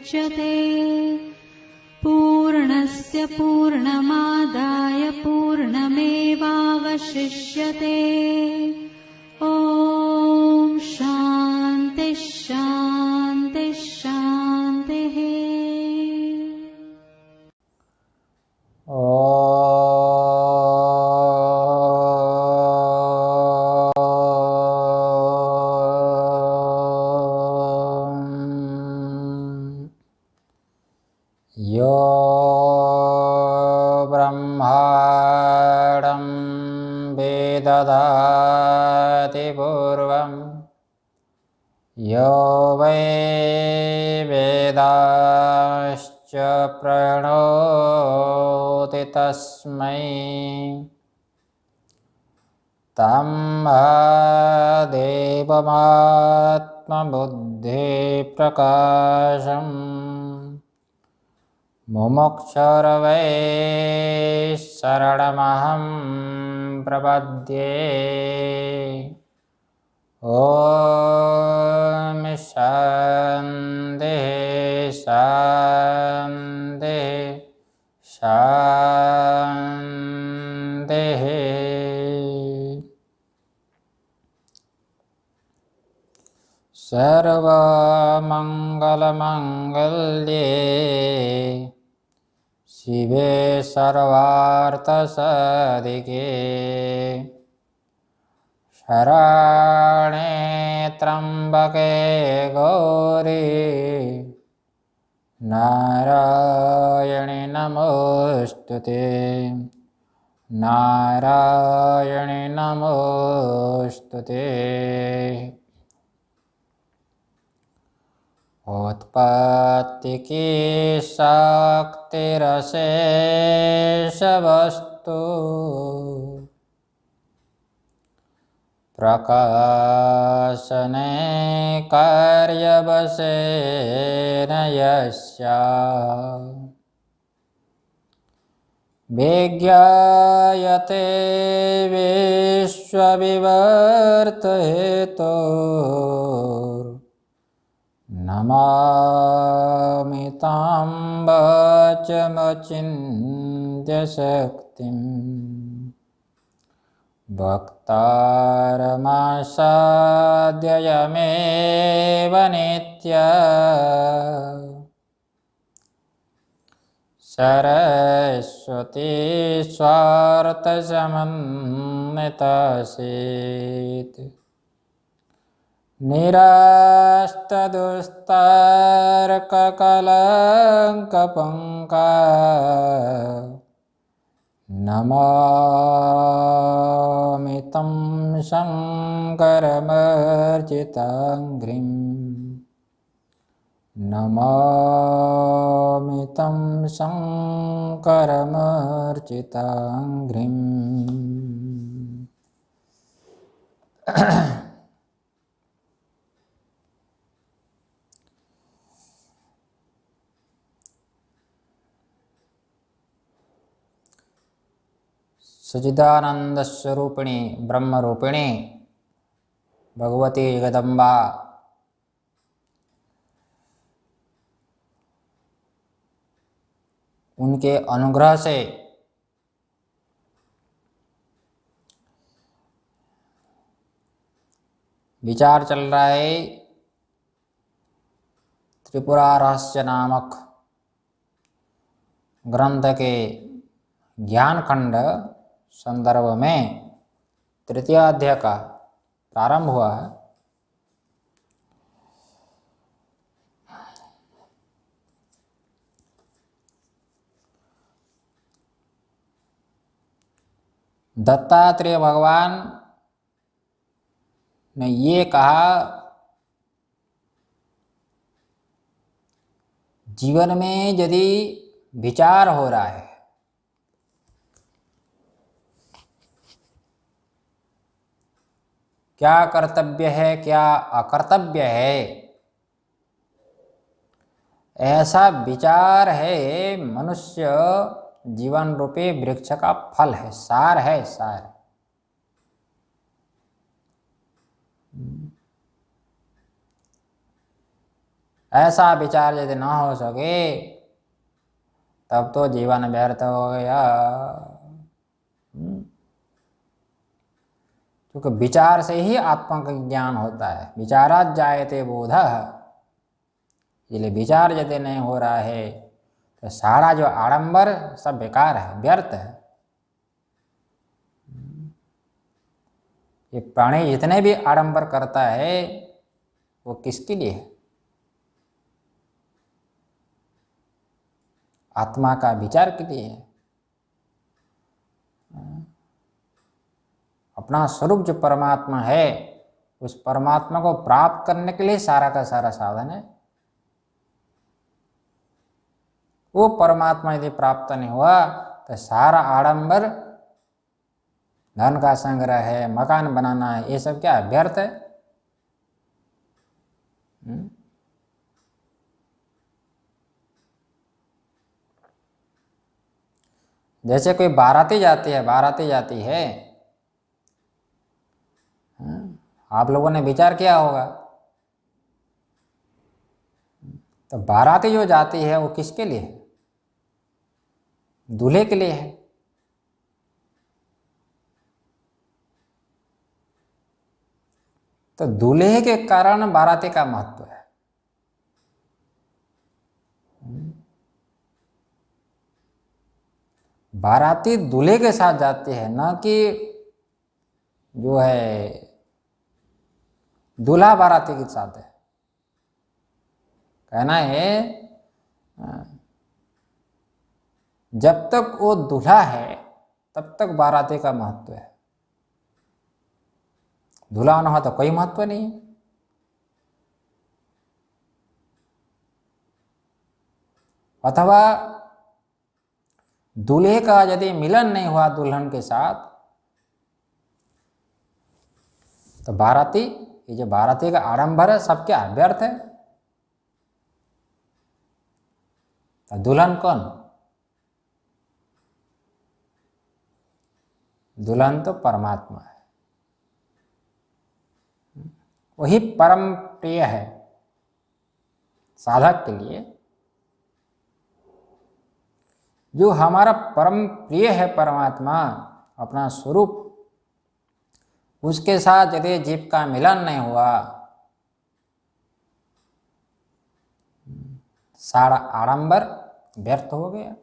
मुच्यते। पूर्णस्य पूर्णमादाय पूर्णमेवावशिष्यते। ॐ शान्ति शान्ति शान्तिः। यो ब्रह्माणं वेदधाति पूर्वं यो वै वेदाश्च प्रणोति तस्मै तं देवमात्मबुद्धिप्रकाशम् मुमुक्षुर्वै शरणमहं प्रपद्ये। ॐ शान्तिः शान्तिः शान्तिः। सर्वमङ्गलमङ्गल्ये शिवे सर्वार्थसाधिके शरण्ये त्र्यम्बके गौरी नारायणि नमोऽस्तुते नारायणि नमोऽस्तुते। उत्पत्ति की शक्तिरशेष वस्तु प्रकाशने कार्यवशेन यस्या विज्ञायते विश्वविवर्तहेतो नमामि तां वाचमचिन्त्य शक्तिम् भक्तारमासाद्ययमेव नित्या सरस्वती स्वार्थसमन्वितासीत् निरास्तदुस्तार्ककलङ्कपङ्का नमामि तं शङ्करमर्जिताङ्घ्रिं नमामि तं शङ्करमर्जिताङ्घ्रिम्। सच्चिदानंद स्वरूपिणी ब्रह्मरूपिणी भगवती जगदम्बा उनके अनुग्रह से विचार चल रहा है त्रिपुरा रहस्य नामक ग्रंथ के ज्ञान खंड संदर्भ में तृतीय अध्याय का प्रारंभ हुआ है। दत्तात्रेय भगवान ने ये कहा, जीवन में यदि विचार हो रहा है क्या कर्तव्य है क्या अकर्तव्य है, ऐसा विचार है मनुष्य जीवन रूपी वृक्ष का फल है, सार है, सार। ऐसा विचार यदि न हो सके तब तो जीवन व्यर्थ हो गया। क्योंकि विचार से ही आत्मा का ज्ञान होता है। विचारात जायते बोधः, इसलिए विचार यदि नहीं हो रहा है तो सारा जो आडंबर सब बेकार है, व्यर्थ है। ये प्राणी जितने भी आडंबर करता है वो किसके लिए है? आत्मा का विचार के लिए है। अपना स्वरूप जो परमात्मा है उस परमात्मा को प्राप्त करने के लिए सारा का सारा साधन है। वो परमात्मा यदि प्राप्त नहीं हुआ तो सारा आडंबर, धन का संग्रह है, मकान बनाना है, ये सब क्या है? व्यर्थ है। जैसे कोई बाराती जाती है, आप लोगों ने विचार किया होगा, तो बाराती जो जाती है वो किसके लिए है? दूल्हे के लिए है। तो दूल्हे के कारण बाराती का महत्व है। बाराती दूल्हे के साथ जाती है, न कि जो है दूल्हा बाराती के साथ है। कहना है जब तक वो दूल्हा है तब तक बाराती का महत्व है। दूल्हा न हो तो कोई महत्व नहीं है। अथवा दूल्हे का यदि मिलन नहीं हुआ दुल्हन के साथ तो बाराती, ये जो बाराती का आडंबर है सब क्या व्यर्थ है। तो दुल्हन कौन? दुल्हन तो परमात्मा है, वही परम प्रिय है साधक के लिए। जो हमारा परम प्रिय है परमात्मा, अपना स्वरूप, उसके साथ यदि जीव का मिलन नहीं हुआ, सारा आडंबर व्यर्थ हो गया।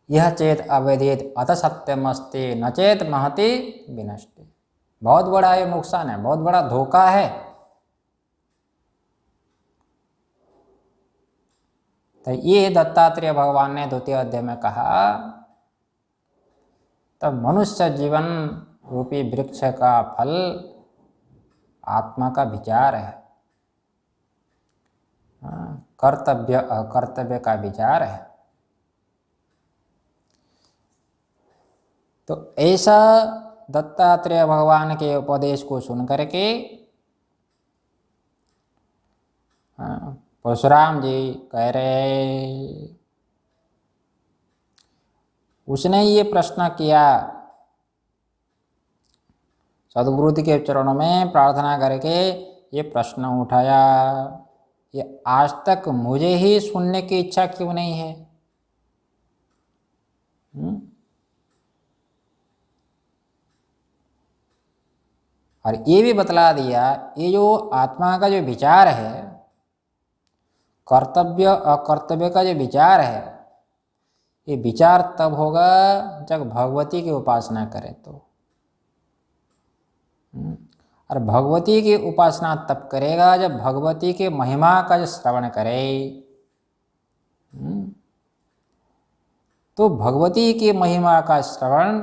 यह चेत अवेदित अत सत्यमस्ति न चेत महति विनष्टि। बहुत बड़ा ये नुकसान है, बहुत बड़ा धोखा है। तो ये दत्तात्रेय भगवान ने द्वितीय अध्याय में कहा, तब मनुष्य जीवन रूपी वृक्ष का फल आत्मा का विचार है, कर्तव्य अकर्तव्य का विचार है। तो ऐसा दत्तात्रेय भगवान के उपदेश को सुनकर के परशुराम जी कह रहे, उसने ये प्रश्न किया, सदगुरु के चरणों में प्रार्थना करके ये प्रश्न उठाया, ये आज तक मुझे ही सुनने की इच्छा क्यों नहीं है? और ये भी बतला दिया, ये जो आत्मा का जो विचार है, कर्तव्य अकर्तव्य का जो विचार है, ये विचार तब होगा जब भगवती की उपासना करें तो। और भगवती की उपासना तब करेगा जब भगवती के महिमा का जो श्रवण करे। तो भगवती की महिमा का श्रवण,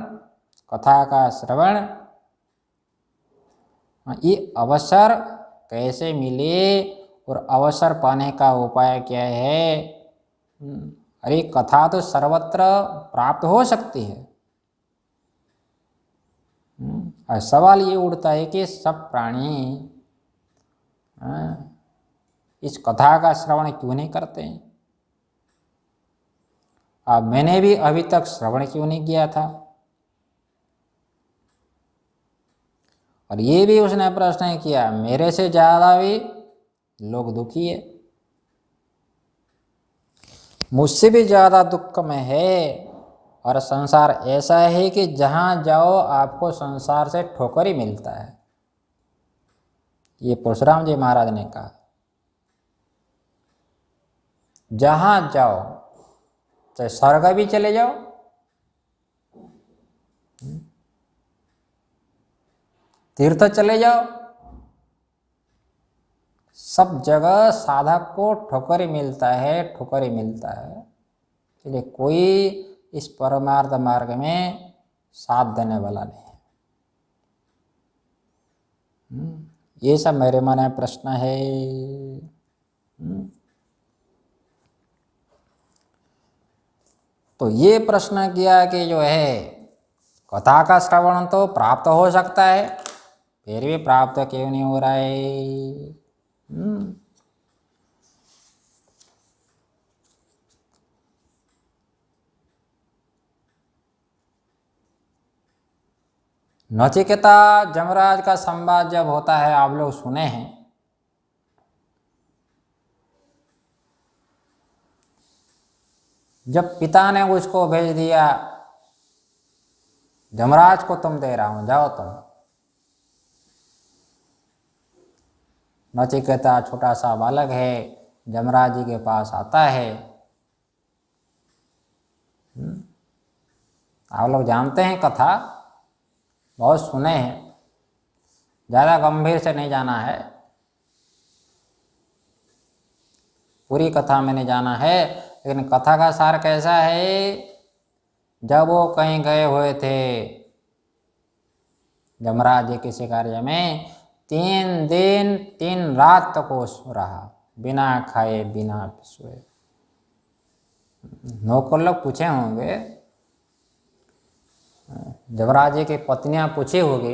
कथा का श्रवण, ये अवसर कैसे मिले और अवसर पाने का उपाय क्या है? अरे कथा तो सर्वत्र प्राप्त हो सकती है। और सवाल ये उठता है कि सब प्राणी इस कथा का श्रवण क्यों नहीं करते हैं? अब मैंने भी अभी तक श्रवण क्यों नहीं किया था? और ये भी उसने प्रश्न किया, मेरे से ज़्यादा भी लोग दुखी है, मुझसे भी ज़्यादा दुख में है, और संसार ऐसा है कि जहाँ जाओ आपको संसार से ठोकर ही मिलता है। ये परशुराम जी महाराज ने कहा, जहाँ जाओ, चाहे स्वर्ग भी चले जाओ, तीर्थ चले जाओ, सब जगह साधक को ठोकर ही मिलता है, ठोकर ही मिलता है। इसलिए कोई इस परमार्थ मार्ग में साथ देने वाला नहीं है। ये सब मेरे मन में प्रश्न है। तो ये प्रश्न किया कि जो है कथा का श्रवण तो प्राप्त हो सकता है, फिर भी प्राप्त क्यों नहीं हो रहा है? नचिकेता जमराज का संवाद जब होता है, आप लोग सुने हैं, जब पिता ने उसको भेज दिया, जमराज को तुम दे रहा हूं, जाओ तुम। नचिकेता छोटा सा बालक है, जमराज जी के पास आता है। आप लोग जानते हैं कथा, बहुत सुने हैं, ज़्यादा गंभीर से नहीं जाना है, पूरी कथा में नहीं जाना है। लेकिन कथा का सार कैसा है, जब वो कहीं गए हुए थे जमराज जी किसी कार्य में, 3 दिन 3 रात तक वो रहा, बिना खाए बिना सोए। नौकर लोग पूछे होंगे, जमराज जी की पत्नियां पूछी होगी,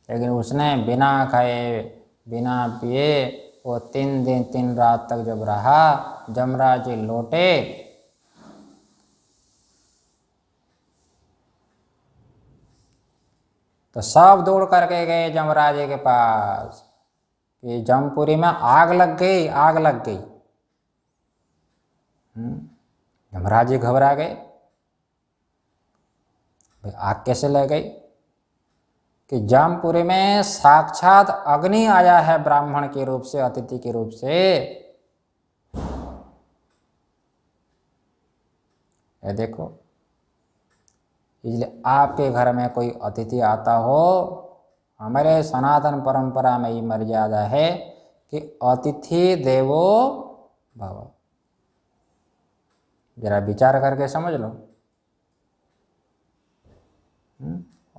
लेकिन उसने बिना खाए बिना पिए वो 3 दिन 3 रात तक जब रहा, जमराज जी लौटे तो सब दौड़ करके गए जमराज जी के पास कि जमपुरी में आग लग गई, आग लग गई। जमराज जी घबरा गए, भाई आग कैसे लग गई? कि जमपुरी में साक्षात अग्नि आया है ब्राह्मण के रूप से, अतिथि के रूप से। ये देखो, इसलिए आपके घर में कोई अतिथि आता हो, हमारे सनातन परंपरा में ये मर्यादा है कि अतिथि देवो भव। जरा विचार करके समझ लो।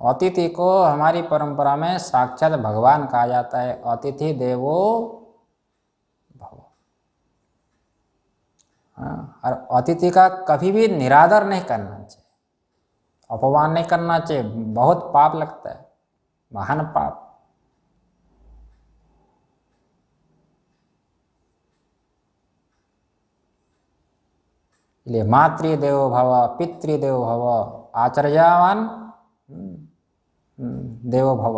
अतिथि को हमारी परंपरा में साक्षात भगवान कहा जाता है, अतिथि देवो भव। हाँ, और अतिथि का कभी भी निरादर नहीं करना चाहिए, अपमान नहीं करना चाहिए, बहुत पाप लगता है, महान पाप। इसलिए मातृदेवो भव, पितृदेवो भव, आचार्यवान देवो भव,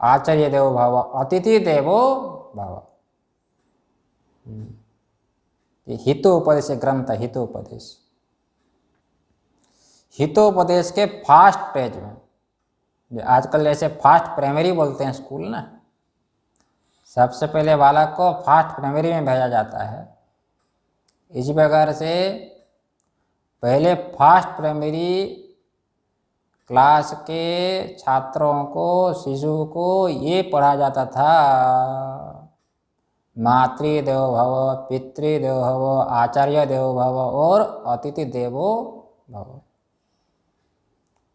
आचार्य देवो भव, अतिथि देवो भव। ये हितोपदेश ग्रंथ, हितोपदेश, हितोपदेश के फास्ट पेज में, आजकल जैसे फास्ट प्राइमरी बोलते हैं स्कूल ना, सबसे पहले बालक को फास्ट प्राइमरी में भेजा जाता है। इसी प्रकार से पहले फास्ट प्राइमरी क्लास के छात्रों को, शिशु को ये पढ़ा जाता था, मातृदेवो भव, पितृदेवो भव, आचार्य देवो भव और अतिथि देवो भव।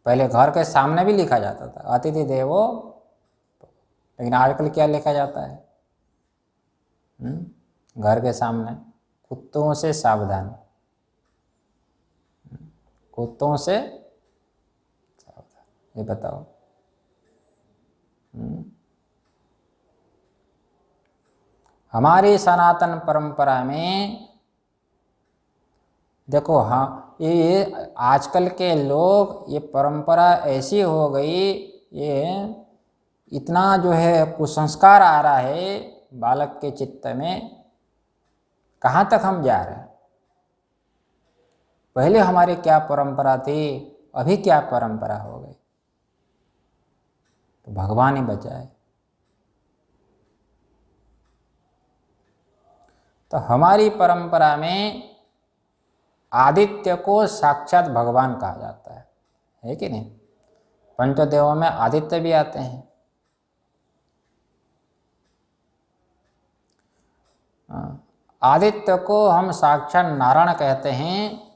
पहले घर के सामने भी लिखा जाता था अतिथि देवो, लेकिन आजकल क्या लिखा जाता है? घर के सामने, कुत्तों से सावधान, कुत्तों से सावधान। ये बताओ, हमारी सनातन परंपरा में देखो, हाँ, ये आजकल के लोग, ये परंपरा ऐसी हो गई, ये इतना जो है कुसंस्कार आ रहा है बालक के चित्त में, कहाँ तक हम जा रहे हैं। पहले हमारी क्या परंपरा थी, अभी क्या परंपरा हो गई। तो भगवान ही बचाए। तो हमारी परंपरा में आदित्य को साक्षात भगवान कहा जाता है कि नहीं। पंचदेवों में आदित्य भी आते हैं। आदित्य को हम साक्षात नारायण कहते हैं।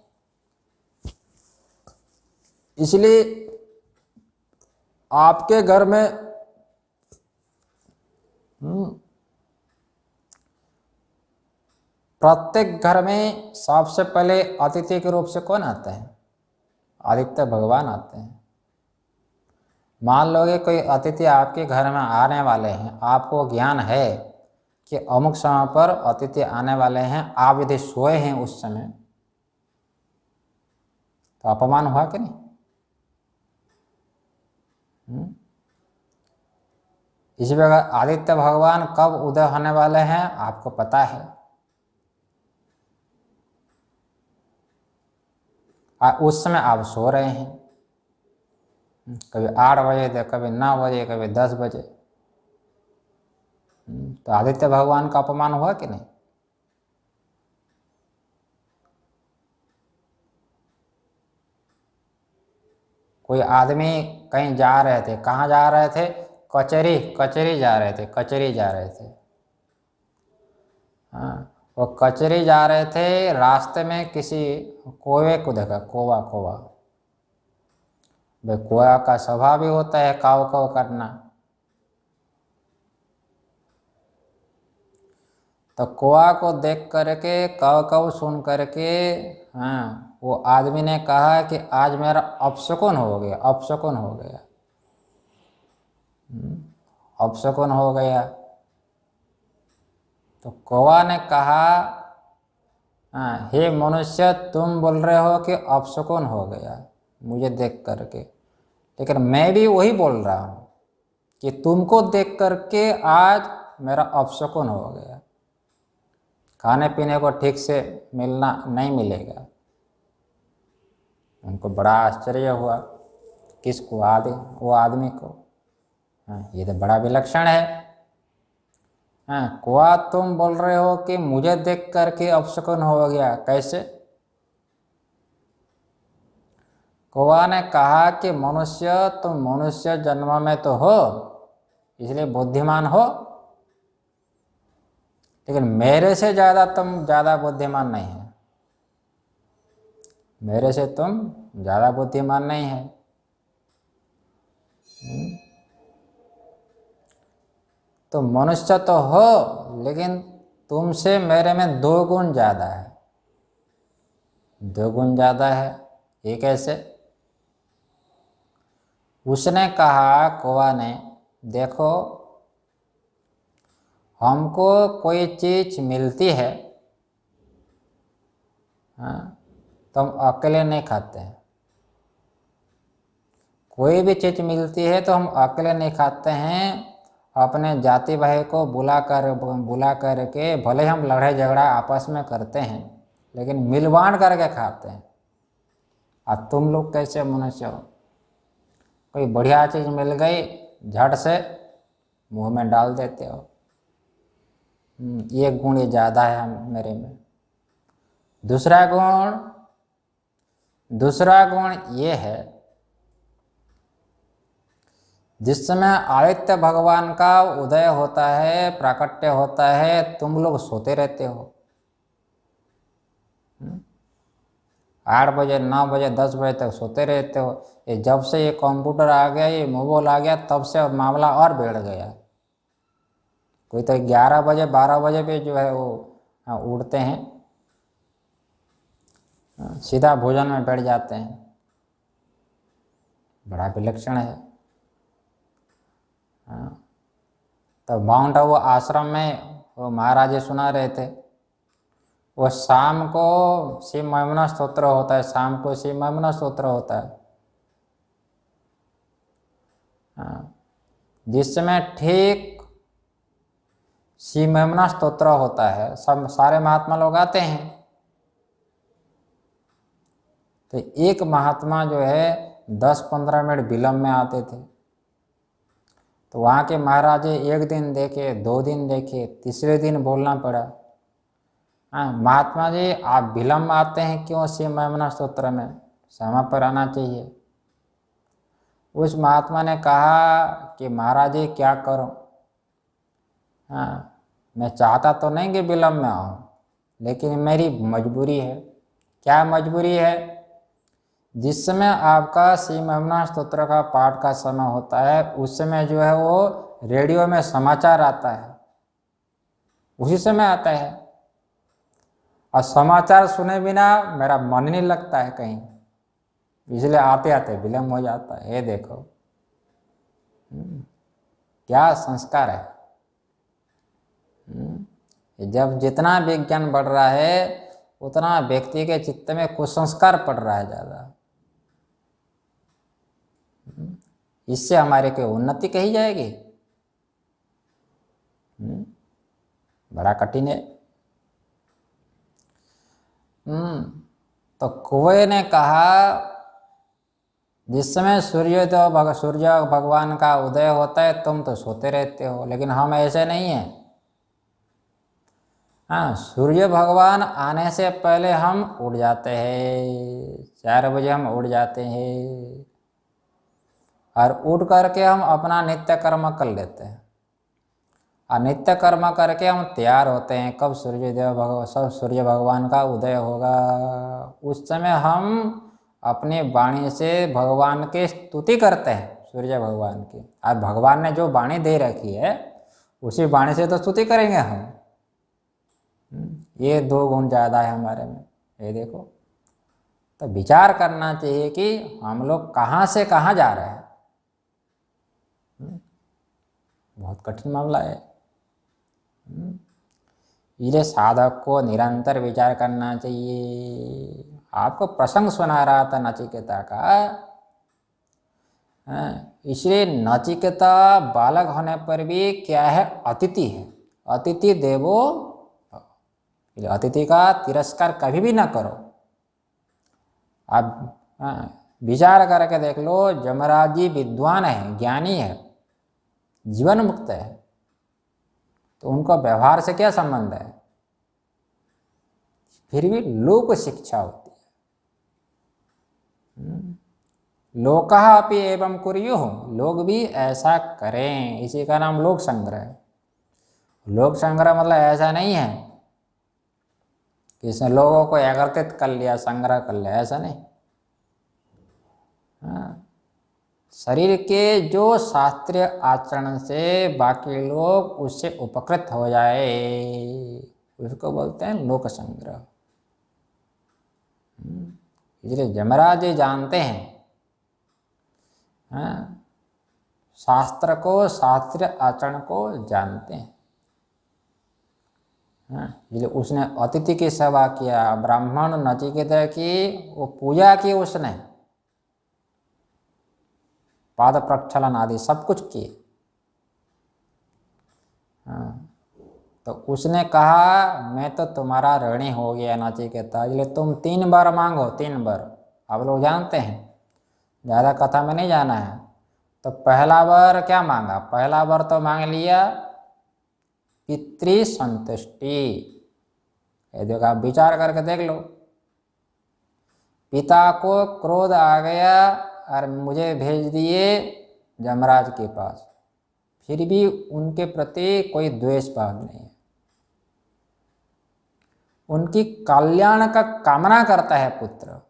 इसलिए आपके घर में प्रत्येक घर में सबसे पहले अतिथि के रूप से कौन आते हैं? आदित्य भगवान आते हैं। मान लोगे कोई अतिथि आपके घर में आने वाले हैं, आपको ज्ञान है कि अमुक समय पर अतिथि आने वाले हैं, आप यदि सोए हैं उस समय, तो अपमान हुआ कि नहीं? इसी प्रकार आदित्य भगवान कब उदय होने वाले हैं आपको पता है। उस समय आप सो रहे हैं, कभी 8 बजे तो कभी 9 बजे, कभी 10 बजे। तो आदित्य भगवान का अपमान हुआ कि नहीं? कोई आदमी कहीं जा रहे थे, कहाँ जा रहे थे? कचहरी जा रहे थे, कचहरी जा रहे थे। हाँ, वो कचहरी जा रहे थे, रास्ते में किसी कौवे को देखा, कौवा। भाई कौवा का स्वभाव भी होता है काव काव करना। तो कौवा को देख करके, काव काव सुन करके, हाँ, वो आदमी ने कहा कि आज मेरा अपशकुन हो गया, अपशकुन हो गया, अपशकुन हो गया। तो कौवा ने कहा, हाँ, हे मनुष्य, तुम बोल रहे हो कि अपशकुन हो गया मुझे देख करके, लेकिन मैं भी वही बोल रहा हूँ कि तुमको देख करके आज मेरा अपशकुन हो गया, खाने पीने को ठीक से मिलना नहीं मिलेगा। उनको बड़ा आश्चर्य हुआ। किसको? वो आदमी को। हाँ, ये तो बड़ा विलक्षण है। हाँ, कौवा, तुम बोल रहे हो कि मुझे देख करके अपशकुन हो गया, कैसे? कौवा ने कहा कि मनुष्य, तुम मनुष्य जन्म में तो हो, इसलिए बुद्धिमान हो, लेकिन मेरे से तुम ज़्यादा बुद्धिमान नहीं है। मेरे से तुम ज़्यादा बुद्धिमान नहीं है। तो मनुष्य तो हो, लेकिन तुमसे मेरे में 2 गुण ज़्यादा है। 2 गुण ज़्यादा है, ये कैसे? उसने कहा, कौवा ने, देखो, हमको कोई चीज मिलती है, हाँ, तो हम अकेले नहीं खाते हैं। कोई भी चीज मिलती है तो हम अकेले नहीं खाते हैं, अपने जाति भाई को बुला कर के, भले हम लड़ाई झगड़ा आपस में करते हैं, लेकिन मिल बांट करके खाते हैं। और तुम लोग कैसे मनुष्य हो? कोई बढ़िया चीज मिल गई, झट से मुंह में डाल देते हो। ये गुण ये ज़्यादा है मेरे में। दूसरा गुण ये है, जिस समय आदित्य भगवान का उदय होता है, प्राकट्य होता है, तुम लोग सोते रहते हो। 8 बजे, 9 बजे, 10 बजे तक सोते रहते हो। ये जब से ये कंप्यूटर आ गया, ये मोबाइल आ गया, तब से मामला और बिगड़ गया। कोई तो 11 बजे, 12 बजे पे जो है वो उठते हैं, सीधा भोजन में बैठ जाते हैं। बड़ा विलक्षण है। तो माउंट आबू आश्रम में वो महाराज सुना रहे थे, वो शाम को श्री महिमना स्तोत्र होता है, शाम को श्री महिमना स्तोत्र होता है। हाँ, जिस समय ठीक श्री महिमना स्तोत्र होता है, सब सारे महात्मा लोग आते हैं। तो एक महात्मा जो है 10-15 मिनट विलम्ब में आते थे। तो वहाँ के महाराज एक दिन देखे, 2 दिन देखे, तीसरे दिन बोलना पड़ा, हाँ महात्मा जी आप विलम्ब आते हैं क्यों श्री महिमना स्तोत्र में, समय पर आना चाहिए। उस महात्मा ने कहा कि महाराज जी क्या करूं, हाँ मैं चाहता तो नहीं कि विलम्ब में आऊं, लेकिन मेरी मजबूरी है। क्या मजबूरी है? जिस समय आपका श्री महिमना स्तोत्र का पाठ का समय होता है, उस समय जो है वो रेडियो में समाचार आता है, उसी समय आता है। और समाचार सुने बिना मेरा मन नहीं लगता है कहीं, इसलिए आते आते विलम्ब हो जाता है। ये देखो क्या संस्कार है। जब जितना विज्ञान बढ़ रहा है उतना व्यक्ति के चित्त में कुसंस्कार पड़ रहा है ज़्यादा। इससे हमारे को उन्नति कही जाएगी? बड़ा कठिन है। तो कुएं ने कहा जिस समय सूर्य भगवान का उदय होता है तुम तो सोते रहते हो, लेकिन हम ऐसे नहीं हैं। हाँ, सूर्य भगवान आने से पहले हम उठ जाते हैं, 4 बजे हम उठ जाते हैं, और उठ करके हम अपना नित्य कर्म कर लेते हैं। और नित्य कर्म करके हम तैयार होते हैं, कब सूर्य भगवान का उदय होगा। उस समय हम अपनी वाणी से भगवान की स्तुति करते हैं, सूर्य भगवान की। और भगवान ने जो वाणी दे रखी है उसी वाणी से तो स्तुति करेंगे हम। ये 2 गुण ज़्यादा है हमारे में, ये देखो। तो विचार करना चाहिए कि हम लोग कहाँ से कहाँ जा रहे हैं। बहुत कठिन मामला है। इसलिए साधक को निरंतर विचार करना चाहिए। आपको प्रसंग सुना रहा था नचिकेता का, इसलिए नचिकेता बालक होने पर भी क्या है, अतिथि है। अतिथि देवो, अतिथि का तिरस्कार कभी भी ना करो। आप विचार करके देख लो, जमराज जी विद्वान है, ज्ञानी है, जीवन मुक्त है, तो उनका व्यवहार से क्या संबंध है? फिर भी लोक शिक्षा होती है। लोकः अपि एवं कुर्युः, लोग भी ऐसा करें, इसी का नाम लोक संग्रह है। लोक संग्रह मतलब ऐसा नहीं है कि इसने लोगों को एकत्रित कर लिया, संग्रह कर लिया, ऐसा नहीं। शरीर के जो शास्त्रीय आचरण से बाकी लोग उससे उपकृत हो जाए, उसको बोलते हैं लोक संग्रह। इसलिए जमराज जी जानते हैं, शास्त्र को, शास्त्रीय आचरण को जानते हैं। इसलिए उसने अतिथि की सेवा किया, ब्राह्मण नचिकेता की वो पूजा की, उसने पाद प्रक्षालन आदि सब कुछ किए। तो उसने कहा मैं तो तुम्हारा ऋणी हो गया नचिकेता, इसलिए तुम 3 बार मांगो, 3 बार। आप लोग जानते हैं, ज़्यादा कथा में नहीं जाना है। तो पहला बार क्या मांगा? पहला बार तो मांग लिया पितृ संतुष्टि। ये देखो, आप विचार करके देख लो, पिता को क्रोध आ गया और मुझे भेज दिए जमराज के पास, फिर भी उनके प्रति कोई द्वेष भाव नहीं है, उनकी कल्याण का कामना करता है पुत्र।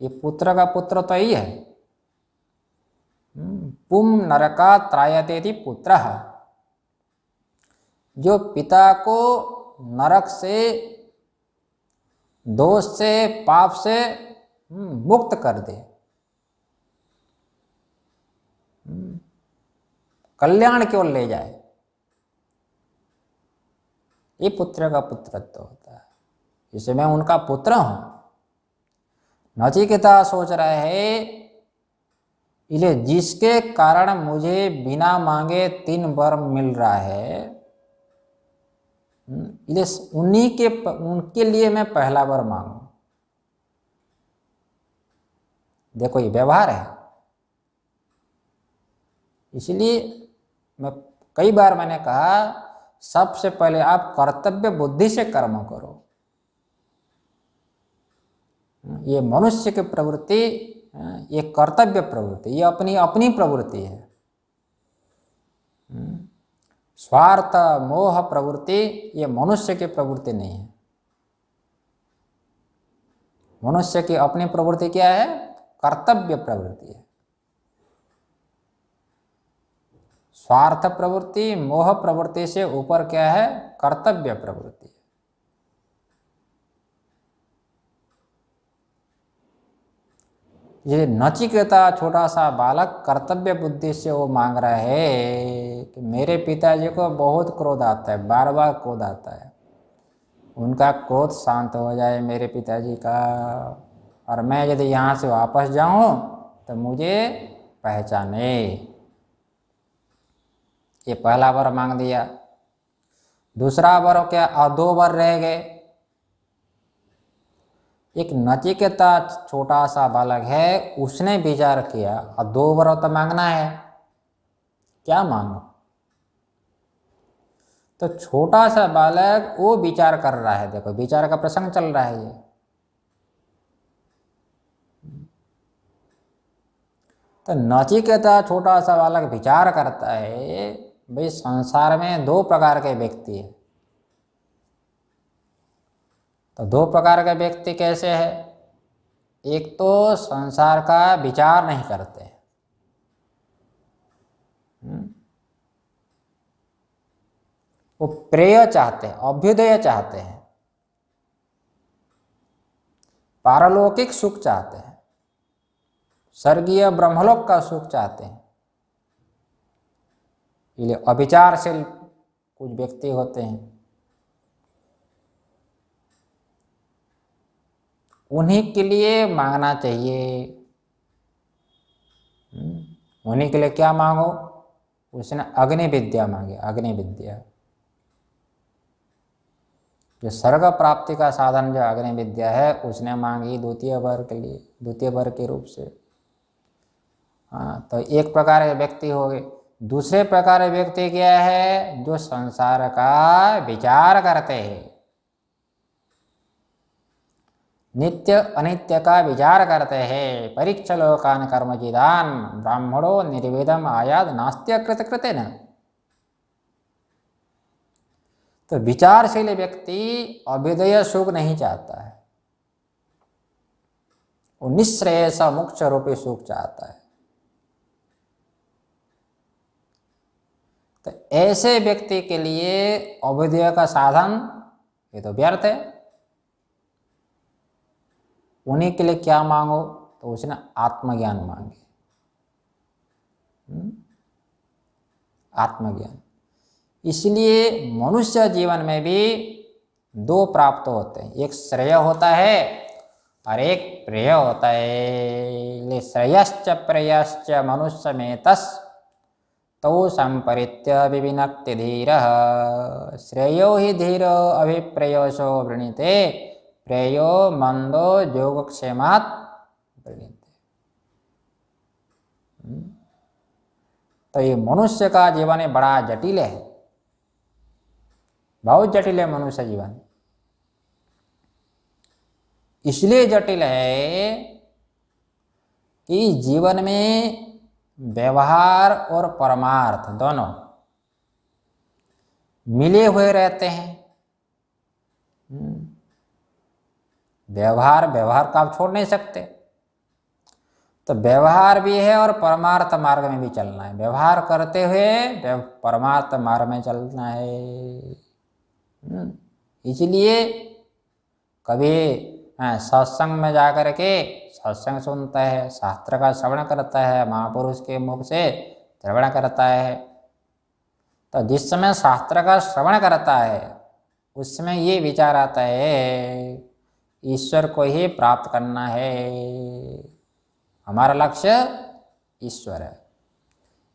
ये पुत्र का पुत्र तो ही है। पुम नरका त्रायतेति पुत्रः, जो पिता को नरक से, दोष से, पाप से मुक्त कर दे, कल्याण की ओर ले जाए, ये पुत्र का पुत्रत्व होता है। जैसे मैं उनका पुत्र हूं। नचिकेता सोच रहा है इसलिए जिसके कारण मुझे बिना मांगे 3 वर मिल रहा है, इसलिए उनके लिए मैं पहला वर मांगू। देखो ये व्यवहार है। इसलिए कई बार मैंने कहा सबसे पहले आप कर्तव्य बुद्धि से कर्म करो। ये मनुष्य की प्रवृत्ति, ये कर्तव्य प्रवृत्ति, ये अपनी अपनी प्रवृत्ति है। स्वार्थ मोह प्रवृत्ति ये मनुष्य की प्रवृत्ति नहीं है। मनुष्य की अपनी प्रवृत्ति क्या है? कर्तव्य प्रवृत्ति है। स्वार्थ प्रवृत्ति मोह प्रवृत्ति से ऊपर क्या है? कर्तव्य प्रवृत्ति। ये नचिकेता छोटा सा बालक कर्तव्य बुद्धि से वो मांग रहा है कि मेरे पिताजी को बहुत क्रोध आता है, बार बार क्रोध आता है, उनका क्रोध शांत हो जाए मेरे पिताजी का, और मैं यदि यहाँ से वापस जाऊँ तो मुझे पहचाने। ये पहला वर मांग दिया। दूसरा वर क्या? और 2 वर रह गए। एक नचिकेता छोटा सा बालक है, उसने विचार किया और 2 वर तो मांगना है, क्या मांगो? तो छोटा सा बालक वो विचार कर रहा है। देखो विचार का प्रसंग चल रहा है ये। तो नचिकेता छोटा सा बालक विचार करता है भाई संसार में 2 प्रकार के व्यक्ति है। तो 2 प्रकार के व्यक्ति कैसे है? एक तो संसार का विचार नहीं करते, वो प्रेय चाहते हैं, अभ्युदय चाहते हैं, पारलौकिक सुख चाहते हैं, स्वर्गीय ब्रह्मलोक का सुख चाहते हैं। ये अविचारशील कुछ व्यक्ति होते हैं। उन्हीं के लिए मांगना चाहिए। उन्हीं के लिए क्या मांगो? उसने अग्नि विद्या मांगी। अग्नि विद्या जो स्वर्ग प्राप्ति का साधन जो अग्नि विद्या है उसने मांगी द्वितीय वर के लिए, द्वितीय वर के रूप से। हाँ, तो एक प्रकार के व्यक्ति हो गए। दूसरे प्रकार के व्यक्ति क्या है? जो संसार का विचार करते हैं, नित्य अनित्य का विचार करते हैं। परीक्षा लोकान कर्मजिदान ब्राह्मणो निर्वेदम आयाद नास्त्य कृत कृतेन। तो विचारशील व्यक्ति अभ्युदय सुख नहीं चाहता है, वो निःश्रेयस मोक्ष रूपी सुख चाहता है। तो ऐसे व्यक्ति के लिए अभ्युदय का साधन ये तो व्यर्थ है। उन्हीं के लिए क्या मांगो? तो उसने आत्मज्ञान मांगे। आत्मज्ञान। इसलिए मनुष्य जीवन में भी 2 प्राप्त होते हैं, एक श्रेय होता है और एक प्रेय होता है। श्रेयश्च प्रेयश्च मनुष्य में तस् तो संपरित्य विविनक्ति धीर। श्रेयो ही धीर अभिप्रेयसो वृणीते प्रेयो मंदो योगक्षेमात् वृणीते। तो ये मनुष्य का जीवन है बड़ा जटिल है, बहुत जटिल है मनुष्य जीवन। इसलिए जटिल है कि जीवन में व्यवहार और परमार्थ दोनों मिले हुए रहते हैं। व्यवहार का आप छोड़ नहीं सकते। तो व्यवहार भी है और परमार्थ मार्ग में भी चलना है। व्यवहार करते हुए परमार्थ मार्ग में चलना है। इसलिए कभी सत्संग में जाकर के सत्संग सुनता है, शास्त्र का श्रवण करता है, महापुरुष के मुख से श्रवण करता है। तो जिस समय शास्त्र का श्रवण करता है उस समय ये विचार आता है ईश्वर को ही प्राप्त करना है। हमारा लक्ष्य ईश्वर है,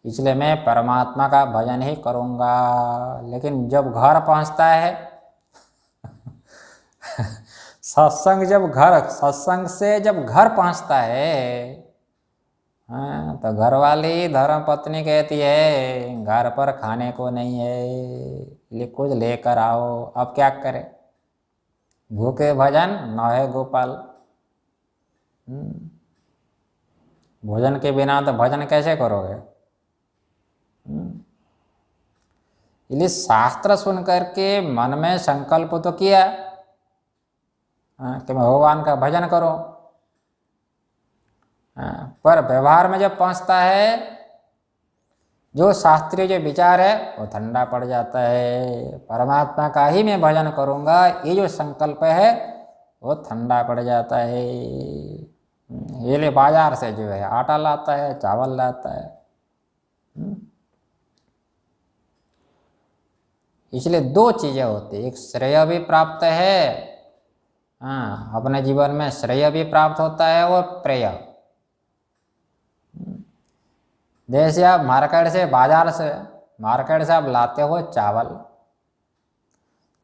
इसलिए मैं परमात्मा का भजन ही करूँगा। लेकिन जब घर पहुँचता है सत्संग से जब घर पहुँचता है, हाँ, तो घर वाली धर्म पत्नी कहती है घर पर खाने को नहीं है, कुछ लेकर आओ। अब क्या करे, भूखे भजन न है गोपाल। भोजन के बिना तो भजन कैसे करोगे। इसलिए शास्त्र सुन करके मन में संकल्प तो किया कि मैं भगवान का भजन करूं, पर व्यवहार में जब पहुंचता है, जो शास्त्रीय जो विचार है वो ठंडा पड़ जाता है। परमात्मा का ही मैं भजन करूंगा, ये जो संकल्प है वो ठंडा पड़ जाता है। ये ले बाजार से जो है आटा लाता है, चावल लाता है। इसलिए दो चीजें होती है, एक श्रेय भी प्राप्त है, हाँ, अपने जीवन में श्रेय भी प्राप्त होता है, और प्रेय। जैसे आप मार्केट से आप लाते हो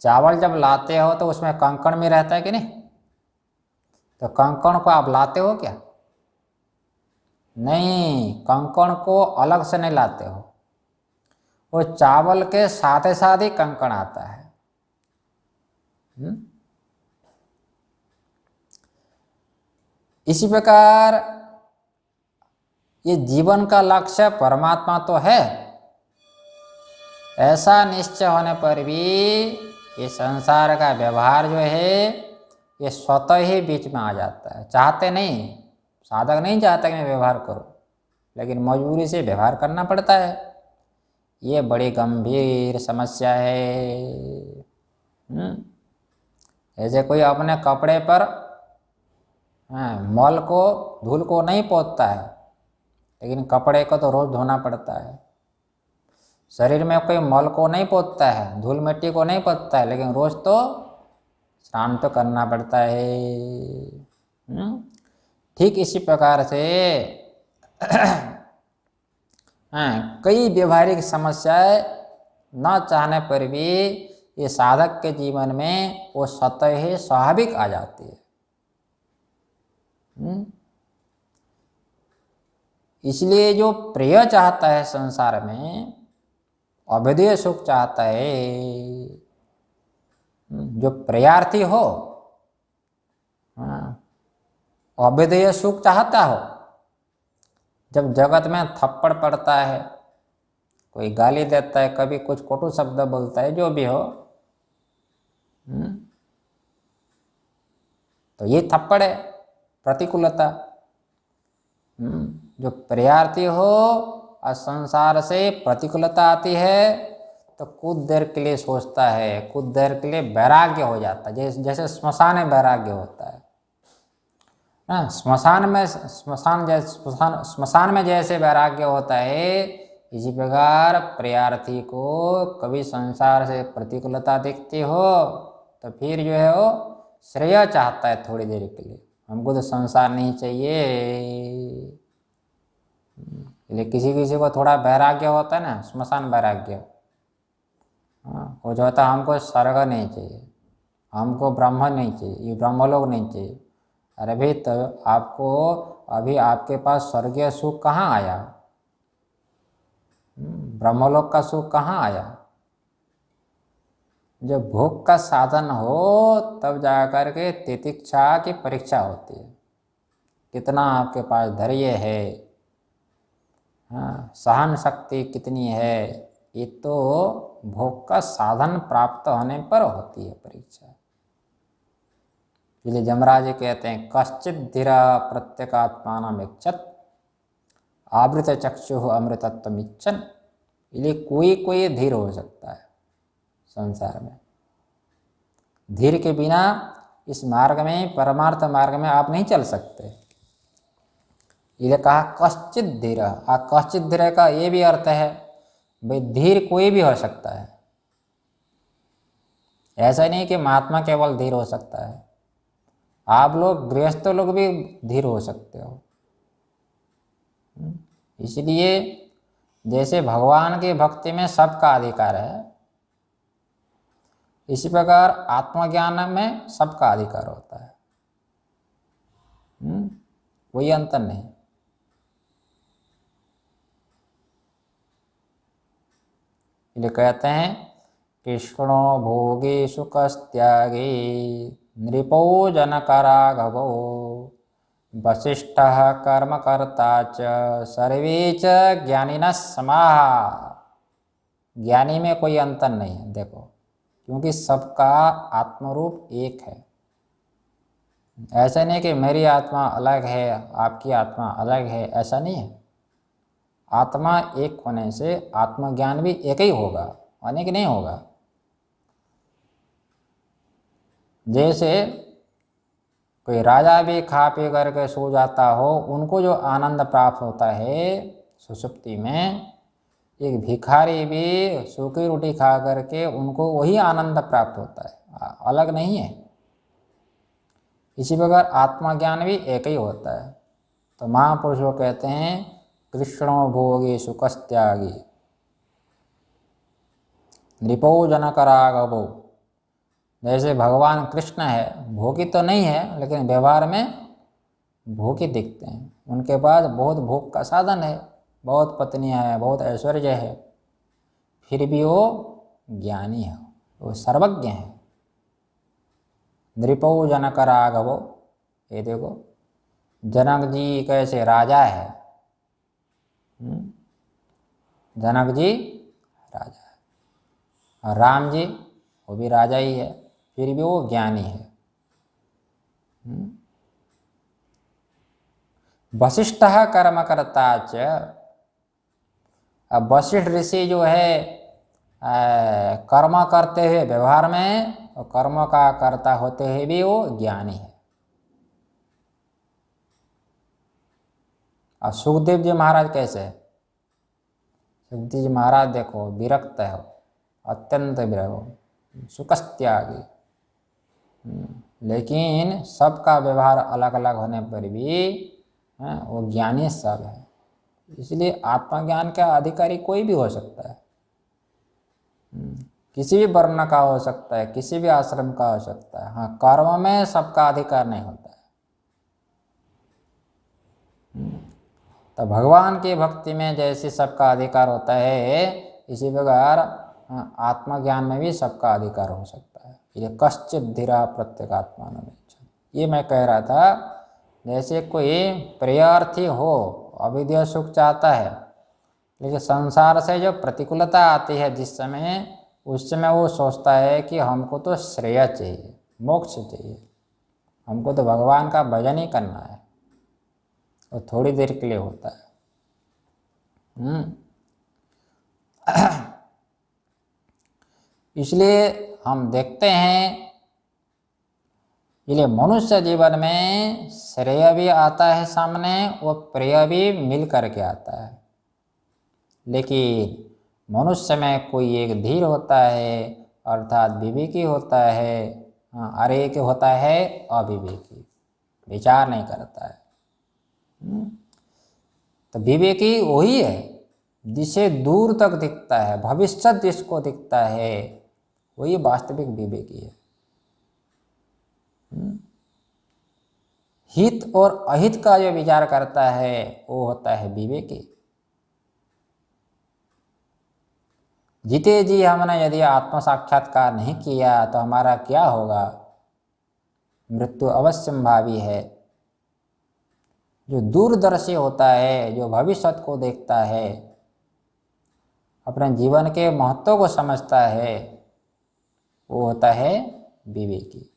चावल जब लाते हो तो उसमें कंकड़ में रहता है कि नहीं, तो कंकड़ को आप लाते हो क्या? नहीं, कंकड़ को अलग से नहीं लाते हो, वो चावल के साथ ही कंकड़ आता है। इसी प्रकार ये जीवन का लक्ष्य परमात्मा तो है, ऐसा निश्चय होने पर भी ये संसार का व्यवहार जो है ये स्वतः ही बीच में आ जाता है। चाहते नहीं, साधक नहीं चाहता कि मैं व्यवहार करूं, लेकिन मजबूरी से व्यवहार करना पड़ता है। ये बड़ी गंभीर समस्या है। ऐसे कोई अपने कपड़े पर मल को धूल को नहीं पोंछता है, लेकिन कपड़े को तो रोज धोना पड़ता है। शरीर में कोई मल को नहीं पोंछता है, धूल मिट्टी को नहीं पोंछता है, लेकिन रोज तो स्नान तो करना पड़ता है। ठीक इसी प्रकार से कई व्यवहारिक समस्याएं न चाहने पर भी ये साधक के जीवन में वो स्वतः ही स्वाभाविक आ जाती है। इसलिए जो प्रिय चाहता है संसार में, अवैधीय सुख चाहता है, जो प्रियार्थी हो, अवैधीय सुख चाहता हो, जब जगत में थप्पड़ पड़ता है, कोई गाली देता है, कभी कुछ कटु शब्द बोलता है, जो भी हो, तो ये थप्पड़ है, प्रतिकूलता। जो प्रियार्थी हो और संसार से प्रतिकूलता आती है तो कुछ देर के लिए सोचता है, कुछ देर के लिए वैराग्य हो जाता है, जैसे श्मशान में वैराग्य होता है ना। श्मशान में जैसे वैराग्य होता है, इसी प्रकार प्रियार्थी को कभी संसार से प्रतिकूलता दिखती हो तो फिर जो है वो श्रेय चाहता है थोड़ी देर के लिए, हमको तो संसार नहीं चाहिए। इसलिए किसी को थोड़ा वैराग्य होता है ना, श्मशान वैराग्य, वो जो होता है हमको स्वर्ग नहीं चाहिए, हमको ब्रह्म नहीं चाहिए, ये ब्रह्मलोक नहीं चाहिए। अरे भाई, तो आपको अभी आपके पास स्वर्गीय सुख कहाँ आया, ब्रह्मलोक का सुख कहाँ आया? जब भोग का साधन हो तब जाकर के तितिक्षा की परीक्षा होती है, कितना आपके पास धैर्य है, सहन शक्ति कितनी है। ये तो भोग का साधन प्राप्त होने पर होती है परीक्षा। इसलिए जमराज कहते हैं कश्चित धीरा प्रत्येगात्मान इच्छत आवृत चक्षु अमृतत्व इच्छन। इसलिए कोई धीर हो सकता है संसार में। धीर के बिना इस मार्ग में, परमार्थ मार्ग में आप नहीं चल सकते। ये कहा कश्चित धीर। कश्चित धीर का ये भी अर्थ है भाई धीर कोई भी हो सकता है, ऐसा नहीं कि महात्मा केवल धीर हो सकता है। आप लोग गृहस्थ लोग भी धीर हो सकते हो। इसलिए जैसे भगवान की भक्ति में सबका अधिकार है, इसी प्रकार आत्मज्ञान में सबका अधिकार होता है। कोई अंतर नहीं। इसलिए कहते हैं कृष्णो भोगी सुखस्त्यागी नृपो जनकराघवो वसिष्ठः कर्मकर्ता च सर्वे च ज्ञानिनः समाः। ज्ञानी में कोई अंतर नहीं है, देखो, क्योंकि सबका आत्मरूप एक है। ऐसा नहीं कि मेरी आत्मा अलग है, आपकी आत्मा अलग है, ऐसा नहीं है। आत्मा एक होने से आत्मज्ञान भी एक ही होगा, अनेक नहीं होगा। जैसे कोई राजा भी खा पी करके सो जाता हो, उनको जो आनंद प्राप्त होता है सुषुप्ति में, एक भिखारी भी सूखी रोटी खा करके उनको वही आनंद प्राप्त होता है, अलग नहीं है। इसी प्रकार आत्मज्ञान भी एक ही होता है। तो महापुरुष लोग कहते हैं कृष्णो भोगी सुखस्त्यागी नृपो जनकराघवो। जैसे भगवान कृष्ण है, भोगी तो नहीं है, लेकिन व्यवहार में भोगी दिखते हैं। उनके पास बहुत भोग का साधन है, बहुत पत्नियां हैं, बहुत ऐश्वर्य है, फिर भी वो ज्ञानी है, वो सर्वज्ञ है। नृपो जनकराघवो, ये देखो जनक जी कैसे राजा है, जनक जी राजा है, और राम जी वो भी राजा ही है, फिर भी वो ज्ञानी है। वशिष्ठः कर्मकर्ता च। अब वशिष्ठ ऋषि जो है कर्म करते हुए व्यवहार में, और कर्म का कर्ता होते हुए भी वो ज्ञानी है। और सुखदेव जी महाराज कैसे है? सुखदेव जी महाराज देखो विरक्त है, अत्यंत विरक्त, सुखस्त्यागी। लेकिन सबका व्यवहार अलग अलग होने पर भी वो ज्ञानी सब है। इसलिए आत्मज्ञान का अधिकारी कोई भी हो सकता है, किसी भी वर्ण का हो सकता है, किसी भी आश्रम का हो सकता है। हाँ, कर्म में सबका अधिकार नहीं होता है। तो भगवान की भक्ति में जैसे सबका अधिकार होता है, इसी प्रकार आत्मज्ञान में भी सबका अधिकार हो सकता है। ये कश्चित धीरा प्रत्येगात्मानं। ये मैं कह रहा था, जैसे कोई प्रियार्थी हो, अविद्या सुख चाहता है, लेकिन संसार से जो प्रतिकूलता आती है जिस समय, उस समय वो सोचता है कि हमको तो श्रेय चाहिए, मोक्ष चाहिए, हमको तो भगवान का भजन ही करना है। और थोड़ी देर के लिए होता है। इसलिए हम देखते हैं, इसलिए मनुष्य जीवन में श्रेय भी आता है सामने, और प्रिय भी मिल करके आता है। लेकिन मनुष्य में कोई एक धीर होता है, अर्थात विवेकी होता है, और एक होता है अविवेकी, विचार नहीं करता है। तो विवेकी वही है जिसे दूर तक दिखता है, भविष्य जिसको दिखता है, वही वास्तविक विवेकी है। हित और अहित का जो विचार करता है वो होता है विवेकी। जीते जी हमने यदि आत्म साक्षात्कार नहीं किया तो हमारा क्या होगा? मृत्यु अवश्यंभावी है। जो दूरदर्शी होता है, जो भविष्य को देखता है, अपने जीवन के महत्व को समझता है, वो होता है विवेकी।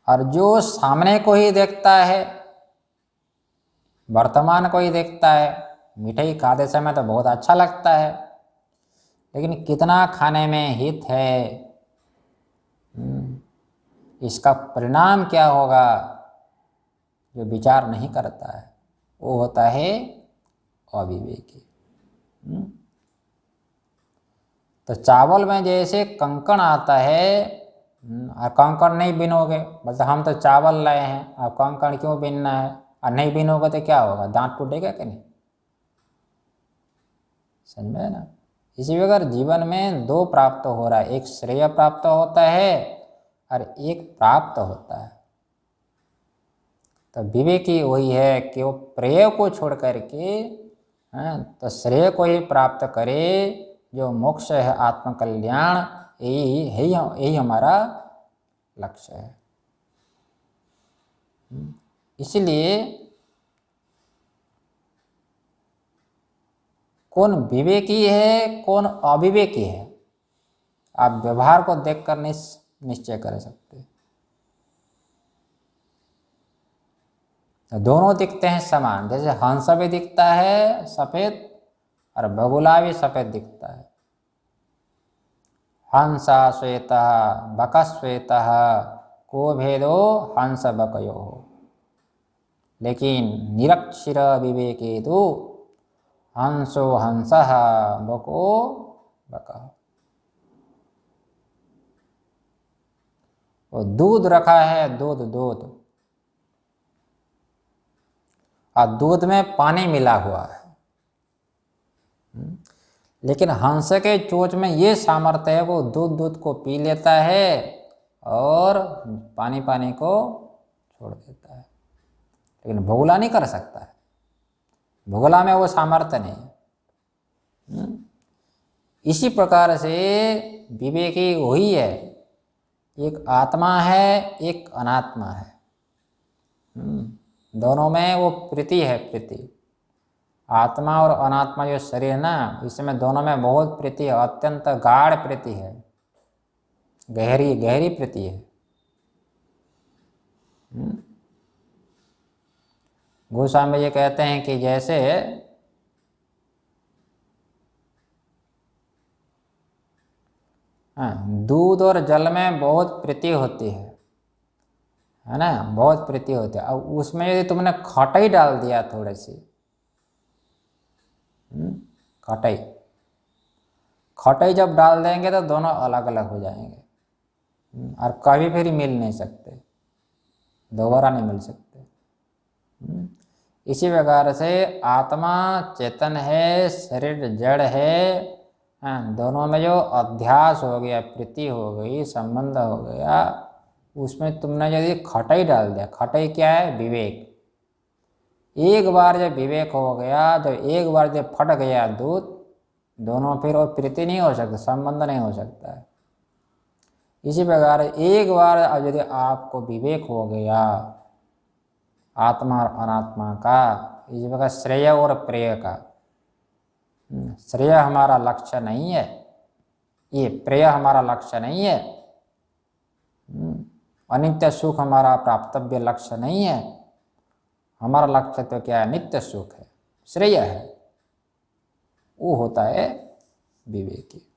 और जो सामने को ही देखता है, वर्तमान को ही देखता है, मिठाई खाते समय तो बहुत अच्छा लगता है, लेकिन कितना खाने में हित है, इसका परिणाम क्या होगा, जो विचार नहीं करता है, वो होता है अविवेकी। तो चावल में जैसे कंकड़ आता है, और कंकड़ नहीं बिनोगे, मतलब हम तो चावल लाए हैं, और कंकड़ क्यों बिनना है, और नहीं बिनोगे तो क्या होगा, दांत टूटेगा कि नहीं? समझ में ना? इसी प्रकार जीवन में दो प्राप्त हो रहा है, एक श्रेय प्राप्त होता है और एक प्राप्त होता है। तो विवेकी वही है कि वो प्रेय को छोड़ करके तो श्रेय को ही प्राप्त करे, जो मोक्ष है, आत्मकल्याण, यही हमारा लक्ष्य है। इसलिए कौन विवेकी है, कौन अविवेकी है, आप व्यवहार को देखकर निश्चय कर सकते। तो दोनों दिखते हैं समान, जैसे हंस भी दिखता है सफेद और बगुला भी सफेद दिखता है। हंसा श्वेतः बकश्वेतः को भेदो हंस बकयो, लेकिन निरक्षर विवेके तो हंसो हंसः बको बकः। वो दूध रखा है, दूध और दूध में पानी मिला हुआ है, लेकिन हंस के चोंच में ये सामर्थ्य है, वो दूध को पी लेता है और पानी को छोड़ देता है, लेकिन बगुला नहीं कर सकता है, बगुला में वो सामर्थ्य नहीं है। इसी प्रकार से विवेकी वही है, एक आत्मा है, एक अनात्मा है, दोनों में वो प्रीति है, प्रीति। आत्मा और अनात्मा जो शरीर है ना, इसमें दोनों में बहुत प्रीति है, अत्यंत गाढ़ प्रीति है, गहरी प्रीति है। गोस्वामी जी कहते हैं कि जैसे दूध और जल में बहुत प्रीति होती है ना, बहुत प्रीति होती है। अब उसमें यदि तुमने खटाई डाल दिया थोड़ी सी, खटाई जब डाल देंगे तो दोनों अलग अलग हो जाएंगे, और कभी फिर मिल नहीं सकते, दोबारा नहीं मिल सकते। इसी प्रकार से आत्मा चेतन है, शरीर जड़ है, दोनों में जो अध्यास हो गया, प्रीति हो गई, संबंध हो गया, उसमें तुमने यदि खटाई डाल दिया, खटाई क्या है, विवेक। एक बार जब विवेक हो गया, जब एक बार जब फट गया दूध, दोनों फिर और प्रीति नहीं हो सकता, संबंध नहीं हो सकता है। इसी प्रकार एक बार यदि आपको विवेक हो गया आत्मा और अनात्मा का, इसी प्रकार श्रेय और प्रेय का, श्रेय हमारा लक्ष्य नहीं है, ये प्रेय हमारा लक्ष्य नहीं है, अनित्य सुख हमारा प्राप्तव्य लक्ष्य नहीं है। हमारा लक्ष्य तो क्या है, नित्य सुख है, श्रेय है, वो होता है विवेकी।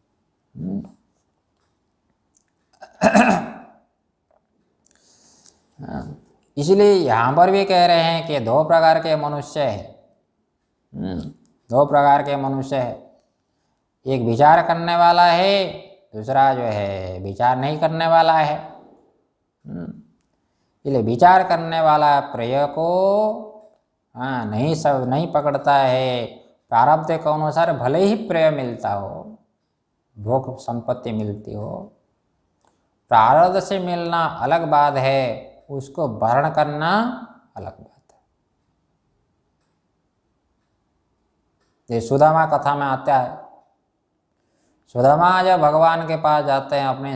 इसलिए यहाँ पर भी कह रहे हैं कि दो प्रकार के मनुष्य है, दो प्रकार के मनुष्य है, एक विचार करने वाला है, दूसरा जो है विचार नहीं करने वाला है। इसलिए विचार करने वाला प्रेय को नहीं पकड़ता है। प्रारब्ध के अनुसार भले ही प्रेय मिलता हो, भोग संपत्ति मिलती हो, प्रारब्ध से मिलना अलग बात है, उसको वर्ण करना अलग बात है। ये सुदामा कथा में आता है, सुदामा जब भगवान के पास जाते हैं, अपने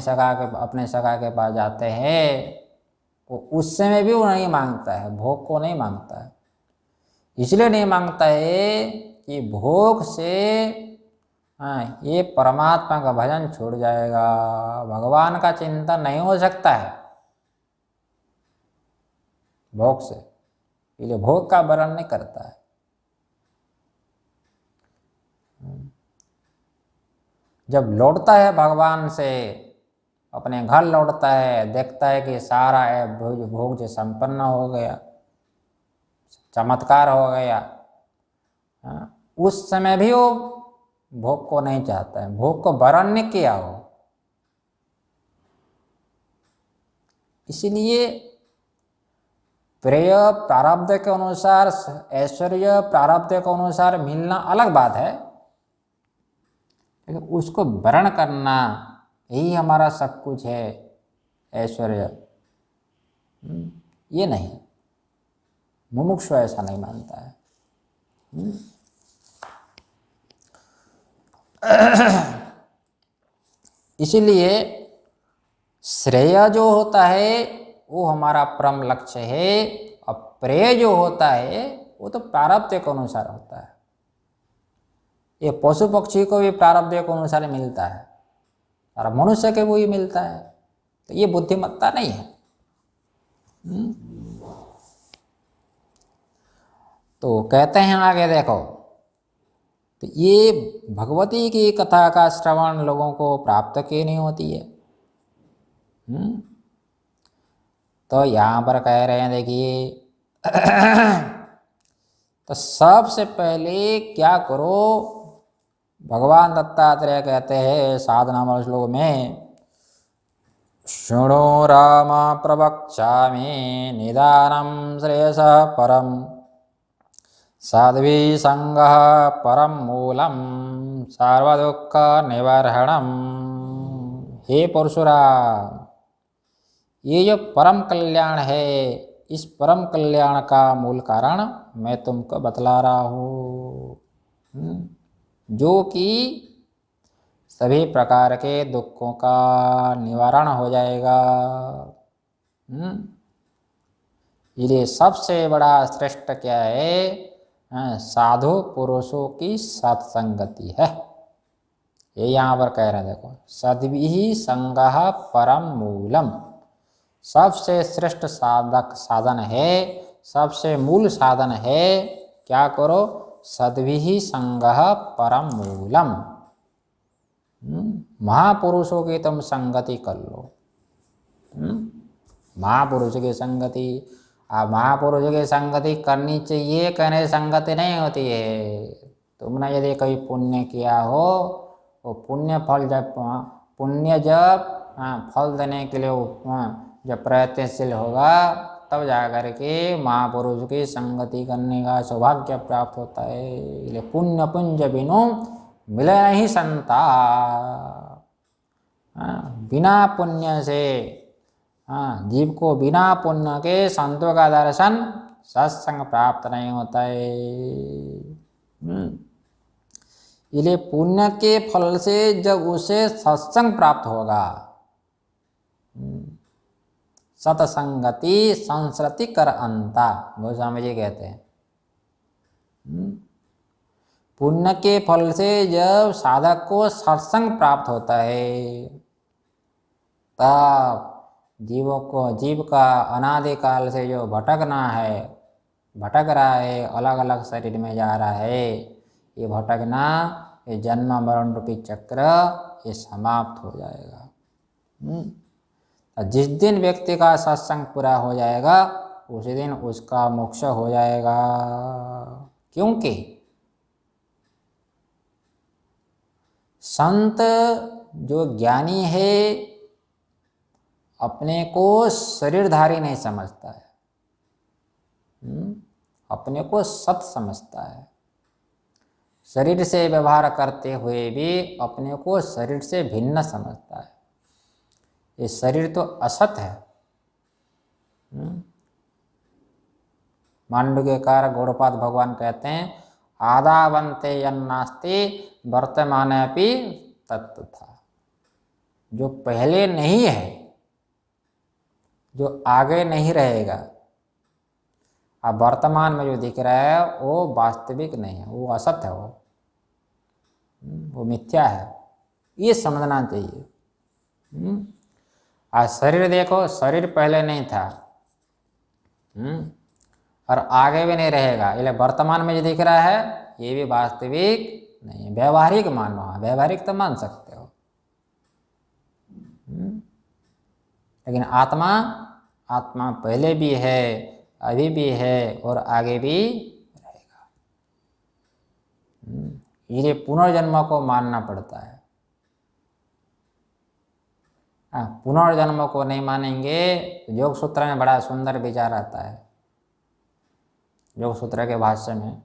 सखा के पास जाते हैं, तो उस समय भी वो नहीं मांगता है, भोग को नहीं मांगता है। इसलिए नहीं मांगता है कि भोग से ये परमात्मा का भजन छूट जाएगा, भगवान का चिंतन नहीं हो सकता है भोग से, इसलिए भोग का वर्ण नहीं करता है। जब लौटता है भगवान से, अपने घर लौटता है, देखता है कि सारा भोग जो संपन्न हो गया, चमत्कार हो गया, उस समय भी वो भोग को नहीं चाहता है, भोग को वरण्य किया हो। इसलिए प्रेय प्रारब्ध के अनुसार, ऐश्वर्य प्रारब्ध के अनुसार मिलना अलग बात है, लेकिन उसको वर्ण करना यही हमारा सब कुछ है, ऐश्वर्य, ये नहीं। मुमुक्षु ऐसा नहीं मानता है। इसीलिए श्रेय जो होता है वो हमारा परम लक्ष्य है, और प्रेय जो होता है वो तो प्रारब्ध के अनुसार होता है। ये पशु पक्षी को भी प्रारब्ध के अनुसार मिलता है और मनुष्य के वो ही मिलता है, तो ये बुद्धिमत्ता नहीं है। तो कहते हैं आगे देखो, तो ये भगवती की कथा का श्रवण लोगों को प्राप्त क्यों नहीं होती है? तो यहाँ पर कह रहे हैं, देखिए तो सबसे पहले क्या करो, भगवान दत्तात्रेय कहते हैं साधना श्लोक में, शृणु राम प्रवक्ष्यामि निदानं श्रेयसः परम साध्वी संगः परम मूलम सर्वदुःख निवारणम। हे परशुराम, ये जो परम कल्याण है, इस परम कल्याण का मूल कारण मैं तुमको बतला रहा हूँ, जो कि सभी प्रकार के दुखों का निवारण हो जाएगा। ये सबसे बड़ा श्रेष्ठ क्या है? साधु पुरुषों की सत्संगति है। ये यहाँ पर कह रहे हैं, देखो, सद्भिः संगः परम मूलम, सबसे श्रेष्ठ साधन है, सबसे मूल साधन है। क्या करो? सद्भिः संगः परम मूलम, महापुरुषों की तुम संगति कर लो। महापुरुष की संगति, अब महापुरुष की संगति करनी चाहिए, कहने संगति नहीं होती है। तुमने यदि कोई पुण्य किया हो, वो पुण्य फल जब फल देने के लिए जब प्रयत्नशील होगा, तब जाकर के महापुरुष की संगति करने का सौभाग्य प्राप्त होता है। इसलिए पुण्य पुंज बिनु मिले नहीं संता, बिना पुण्य से, जीव को बिना पुण्य के संतों का दर्शन, सत्संग प्राप्त नहीं होता है। इसलिए पुण्य के फल से जब उसे सत्संग प्राप्त होगा, सतसंगति संसृति कर अंता, गोस्वामी जी कहते हैं। पुण्य के फल से जब साधक को सत्संग प्राप्त होता है, तब जीव का अनादिकाल से जो भटक रहा है, अलग अलग शरीर में जा रहा है, ये भटकना, ये जन्म मरण रूपी चक्र, ये समाप्त हो जाएगा। जिस दिन व्यक्ति का सत्संग पूरा हो जाएगा, उसी दिन उसका मोक्ष हो जाएगा। क्योंकि संत जो ज्ञानी है, अपने को शरीरधारी नहीं समझता है, अपने को सत समझता है। शरीर से व्यवहार करते हुए भी अपने को शरीर से भिन्न समझता है। ये शरीर तो असत है। मांडुक्यकार गौड़पाद भगवान कहते हैं, आदावन्ते यन्नास्ति वर्तमाने अपि तत्तथा। जो पहले नहीं है, जो आगे नहीं रहेगा, अब वर्तमान में जो दिख रहा है वो वास्तविक नहीं है, वो असत है, वो मिथ्या है। ये समझना चाहिए। आज शरीर देखो, शरीर पहले नहीं था और आगे भी नहीं रहेगा। इसलिए वर्तमान में जो दिख रहा है ये भी वास्तविक नहीं है, व्यवहारिक मानो। व्यवहारिक तो मान सकते हो, लेकिन आत्मा पहले भी है, अभी भी है और आगे भी रहेगा। इसलिए पुनर्जन्म को मानना पड़ता है। पुनर्जन्म को नहीं मानेंगे तो योग सूत्र में बड़ा सुंदर विचार आता है। योग सूत्र के भाष्य में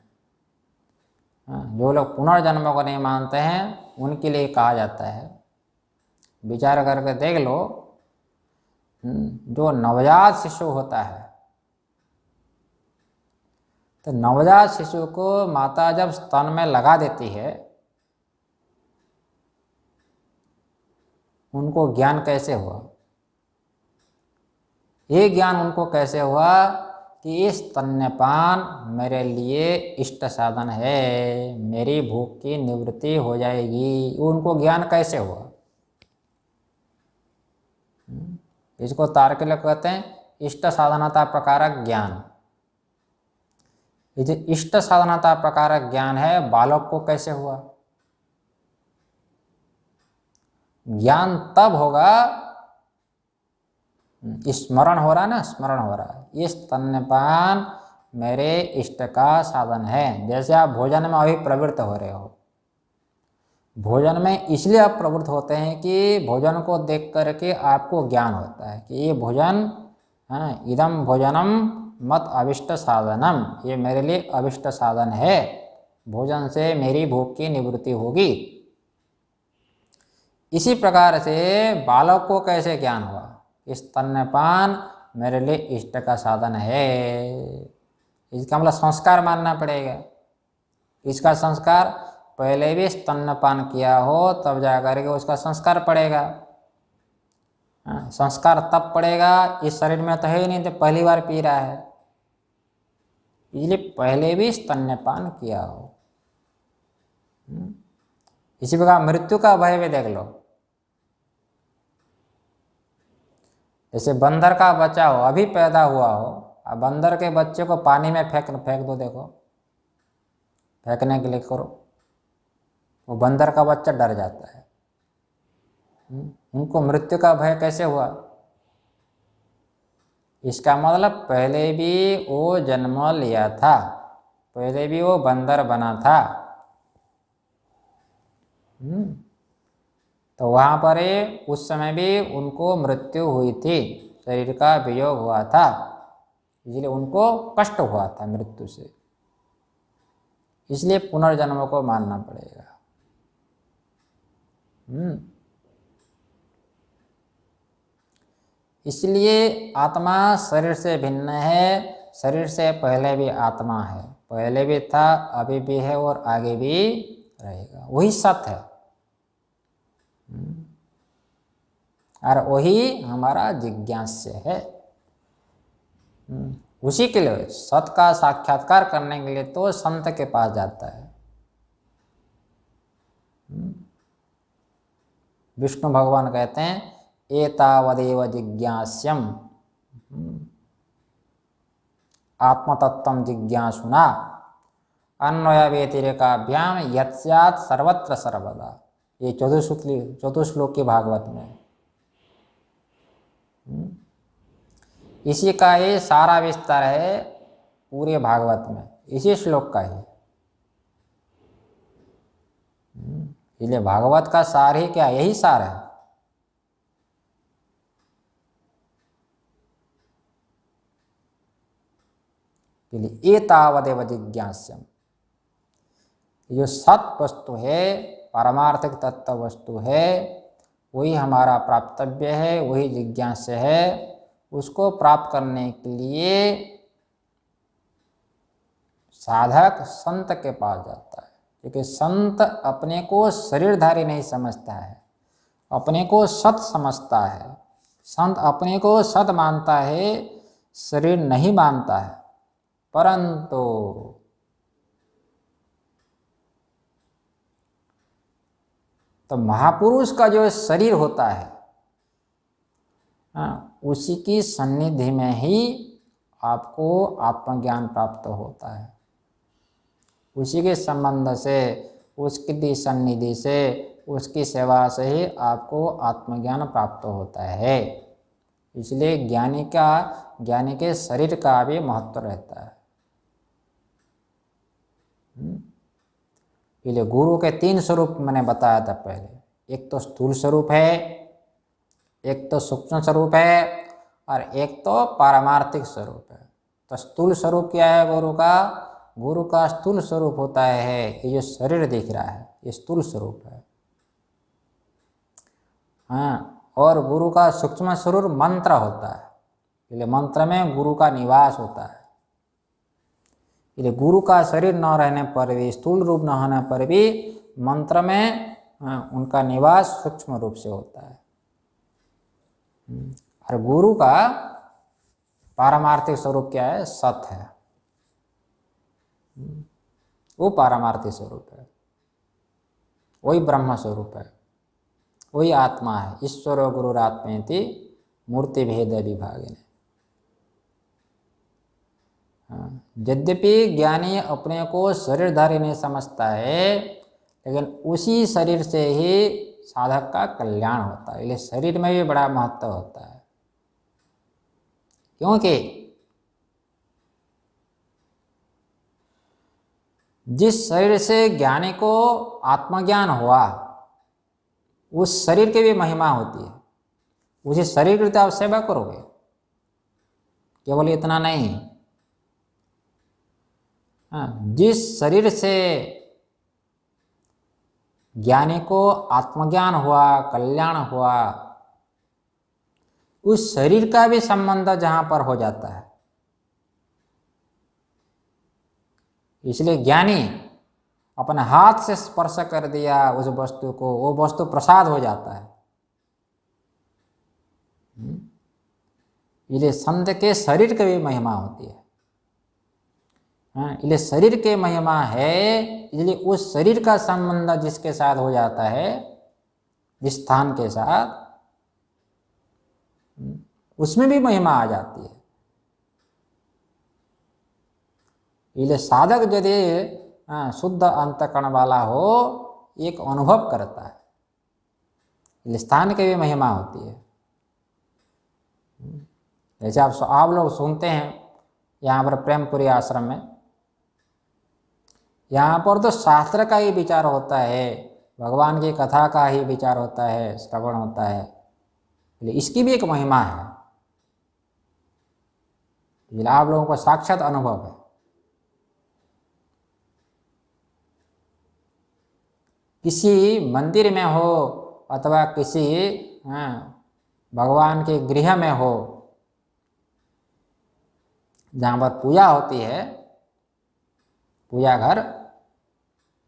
जो लोग पुनर्जन्म को नहीं मानते हैं उनके लिए कहा जाता है, विचार करके देख लो, जो नवजात शिशु होता है तो नवजात शिशु को माता जब स्तन में लगा देती है, उनको ज्ञान कैसे हुआ? ये ज्ञान उनको कैसे हुआ कि ये स्तन्यपान मेरे लिए इष्ट साधन है, मेरी भूख की निवृत्ति हो जाएगी। उनको ज्ञान कैसे हुआ? इसको तार्किक कहते हैं इष्ट साधनता प्रकारक ज्ञान। ये जो इष्ट साधनता प्रकारक ज्ञान है बालक को कैसे हुआ? ज्ञान तब होगा, स्मरण हो रहा ना, स्मरण हो रहा है, ये स्तन्यपान मेरे इष्ट का साधन है। जैसे आप भोजन में अभी प्रवृत्त हो रहे हो, भोजन में इसलिए आप प्रवृत्त होते हैं कि भोजन को देख करके आपको ज्ञान होता है कि ये भोजन, इदम भोजनम मत अभिष्ट साधनम, ये मेरे लिए अभिष्ट साधन है, भोजन से मेरी भूख की निवृत्ति होगी। इसी प्रकार से बालक को कैसे ज्ञान हुआ? स्तन्यपान मेरे लिए इष्ट का साधन है। इसका मतलब संस्कार मानना पड़ेगा। इसका संस्कार पहले भी स्तन्यपान किया हो तब जाकर के उसका संस्कार पड़ेगा। संस्कार तब पड़ेगा, इस शरीर में तो है ही नहीं, तो पहली बार पी रहा है, इसलिए पहले भी स्तन्यपान किया हो। इसी प्रकार मृत्यु का भय भी देख लो। जैसे बंदर का बच्चा हो, अभी पैदा हुआ हो, अब बंदर के बच्चे को पानी में फेंक दो, देखो फेंकने के लिए करो, वो बंदर का बच्चा डर जाता है। उनको मृत्यु का भय कैसे हुआ? इसका मतलब पहले भी वो जन्म लिया था, पहले भी वो बंदर बना था। तो वहाँ पर उस समय भी उनको मृत्यु हुई थी, शरीर का वियोग हुआ था, इसलिए उनको कष्ट हुआ था मृत्यु से, इसलिए पुनर्जन्म को मानना पड़ेगा। इसलिए आत्मा शरीर से भिन्न है, शरीर से पहले भी आत्मा है, पहले भी था, अभी भी है और आगे भी रहेगा, वही सत्य है। और वही हमारा जिज्ञास्य है। उसी के लिए सत्य का साक्षात्कार करने के लिए तो संत के पास जाता है। विष्णु भगवान कहते हैं एतावदेव जिज्ञास्यम आत्मतत्त्वं जिज्ञासुना अन्वय व्यतिरेकाभ्याम यत्स्यात् सर्वत्र सर्वदा। ये चतुश्लोकी भागवत में इसी का ये सारा विस्तार है पूरे भागवत में, इसी श्लोक का ही। इसलिए भागवत का सार ही क्या, यही सार है। इसलिए एतावदेव जिज्ञास्यम, जो सत वस्तु है, पारमार्थिक तत्व वस्तु है, वही हमारा प्राप्तव्य है, वही जिज्ञास्य है। उसको प्राप्त करने के लिए साधक संत के पास जाता है, क्योंकि संत अपने को शरीरधारी नहीं समझता है, अपने को सत समझता है। संत अपने को सत मानता है, शरीर नहीं मानता है। परंतु तो महापुरुष का जो शरीर होता है, उसी की सन्निधि में ही आपको आत्मज्ञान प्राप्त होता है। उसी के संबंध से, उसकी सन्निधि से, उसकी सेवा से ही आपको आत्मज्ञान प्राप्त होता है। इसलिए ज्ञानी के शरीर का भी महत्व रहता है। इसलिए गुरु के 3 स्वरूप मैंने बताया था पहले। एक तो स्थूल स्वरूप है, एक तो सूक्ष्म स्वरूप है, और एक तो पारमार्थिक स्वरूप है। तो स्थूल स्वरूप क्या है गुरु का? गुरु का स्थूल स्वरूप होता है ये जो शरीर दिख रहा है, ये स्थूल स्वरूप है। हाँ, और गुरु का सूक्ष्म स्वरूप मंत्र होता है, इसलिए मंत्र में गुरु का निवास होता है। इसलिए गुरु का शरीर न रहने पर भी, स्थूल रूप न होने पर भी मंत्र में उनका निवास सूक्ष्म रूप से होता है। और गुरु का पारमार्थिक स्वरूप क्या है? सत है, वो पारमार्थिक स्वरूप है, वही ब्रह्म स्वरूप है, वही आत्मा है। ईश्वरो गुरुरात्मेति मूर्ति भेद विभागिने। यद्यपि ज्ञानी अपने को शरीरधारी नहीं समझता है, लेकिन उसी शरीर से ही साधक का कल्याण होता है। इसलिए शरीर में भी बड़ा महत्व होता है, क्योंकि जिस शरीर से ज्ञानी को आत्मज्ञान हुआ, उस शरीर की भी महिमा होती है। उसी शरीर की आप सेवा करोगे, केवल इतना नहीं। जिस शरीर से ज्ञानी को आत्मज्ञान हुआ, कल्याण हुआ, उस शरीर का भी संबंध जहां पर हो जाता है। इसलिए ज्ञानी अपने हाथ से स्पर्श कर दिया उस वस्तु को, वो वस्तु प्रसाद हो जाता है। इसलिए संत के शरीर की भी महिमा होती है। इसलिए शरीर के महिमा है, इसलिए उस शरीर का संबंध जिसके साथ हो जाता है, जिस स्थान के साथ, उसमें भी महिमा आ जाती है। इसलिए साधक यदि शुद्ध अंतकरण वाला हो, एक अनुभव करता है। इसलिए स्थान की भी महिमा होती है। जैसे आप लोग सुनते हैं यहाँ पर प्रेमपुरी आश्रम में, यहाँ पर तो शास्त्र का ही विचार होता है, भगवान की कथा का ही विचार होता है, श्रवण होता है। इसकी भी एक महिमा है, आप लोगों को साक्षात अनुभव है। किसी मंदिर में हो अथवा किसी भगवान के गृह में हो, जहाँ पर पूजा होती है, पूजा घर,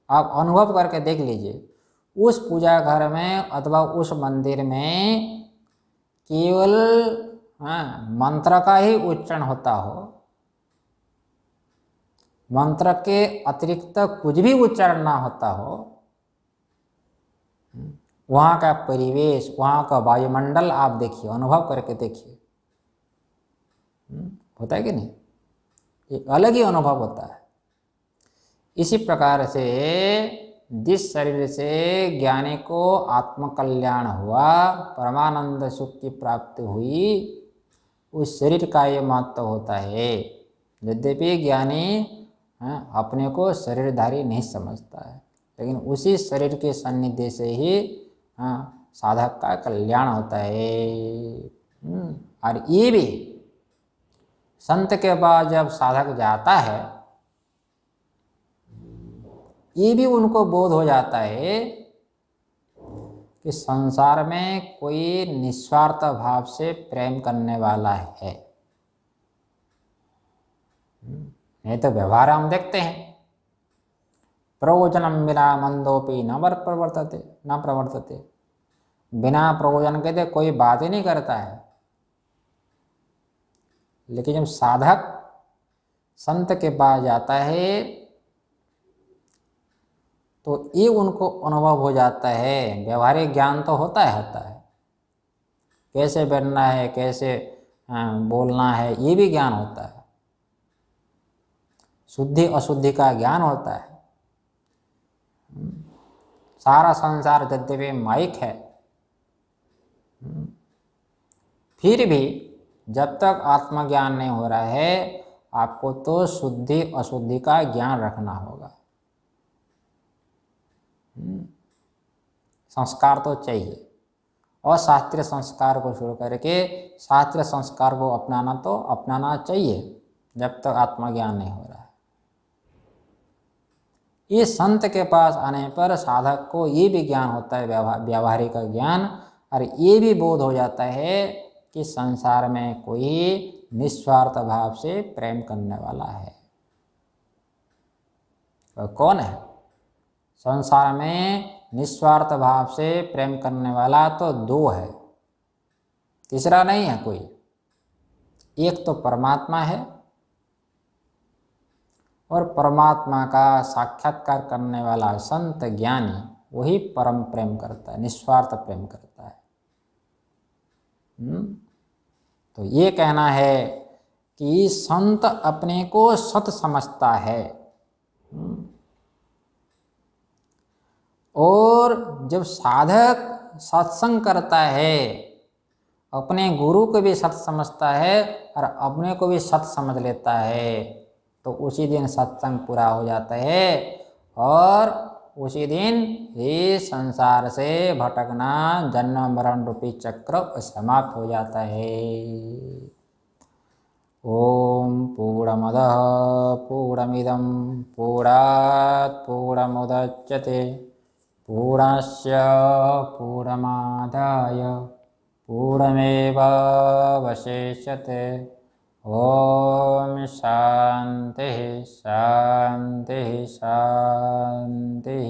आप अनुभव करके देख लीजिए। उस पूजा घर में अथवा उस मंदिर में केवल मंत्र का ही उच्चारण होता हो, मंत्र के अतिरिक्त कुछ भी उच्चारण ना होता हो, वहाँ का परिवेश, वहाँ का वायुमंडल आप देखिए, अनुभव करके देखिए, होता है कि नहीं? एक अलग ही अनुभव होता है। इसी प्रकार से जिस शरीर से ज्ञानी को आत्मकल्याण हुआ, परमानंद सुख की प्राप्ति हुई, उस शरीर का ये महत्व होता है। यद्यपि ज्ञानी अपने को शरीरधारी नहीं समझता है, लेकिन उसी शरीर के सान्निध्य से ही साधक का कल्याण होता है। और ये भी संत के पास जब साधक जाता है, ये भी उनको बोध हो जाता है कि संसार में कोई निस्वार्थ भाव से प्रेम करने वाला है। नहीं तो व्यवहार हम देखते हैं, प्रयोजनम बिना मंदोपि न प्रवर्तते, बिना प्रयोजन के तो कोई बात ही नहीं करता है। लेकिन जब साधक संत के पास जाता है तो ये उनको अनुभव हो जाता है। व्यवहारिक ज्ञान तो होता है, कैसे बैठना है, कैसे बोलना है, ये भी ज्ञान होता है। शुद्धि अशुद्धि का ज्ञान होता है। सारा संसार यद्यपि माइक है, फिर भी जब तक आत्मज्ञान नहीं हो रहा है, आपको तो शुद्धि अशुद्धि का ज्ञान रखना होगा। संस्कार तो चाहिए, और शास्त्रीय संस्कार को छोड़ करके शास्त्रीय संस्कार को अपनाना चाहिए जब तक आत्मज्ञान नहीं हो रहा है। ये संत के पास आने पर साधक को ये भी ज्ञान होता है, व्यावहारिक ज्ञान, और ये भी बोध हो जाता है कि संसार में कोई निस्वार्थ भाव से प्रेम करने वाला है। तो कौन है? संसार में निस्वार्थ भाव से प्रेम करने वाला तो दो है, तीसरा नहीं है कोई। एक तो परमात्मा है, और परमात्मा का साक्षात्कार करने वाला संत ज्ञानी वही परम प्रेम करता है, निस्वार्थ प्रेम करता है। तो ये कहना है कि संत अपने को सत समझता है, और जब साधक सत्संग करता है अपने गुरु को भी सत समझता है और अपने को भी सत समझ लेता है, तो उसी दिन सत्संग पूरा हो जाता है, और उसी दिन ये संसार से भटकना, जन्म मरण रूपी चक्र समाप्त हो जाता है। ओम पूर्णमदः पूर्णमिदं पूर्णात् पूर्णमुदच्यते पूर्णस्य पूर्णमादाय पूर्णमेवावशिष्यते। ओम शांति शांति शांति।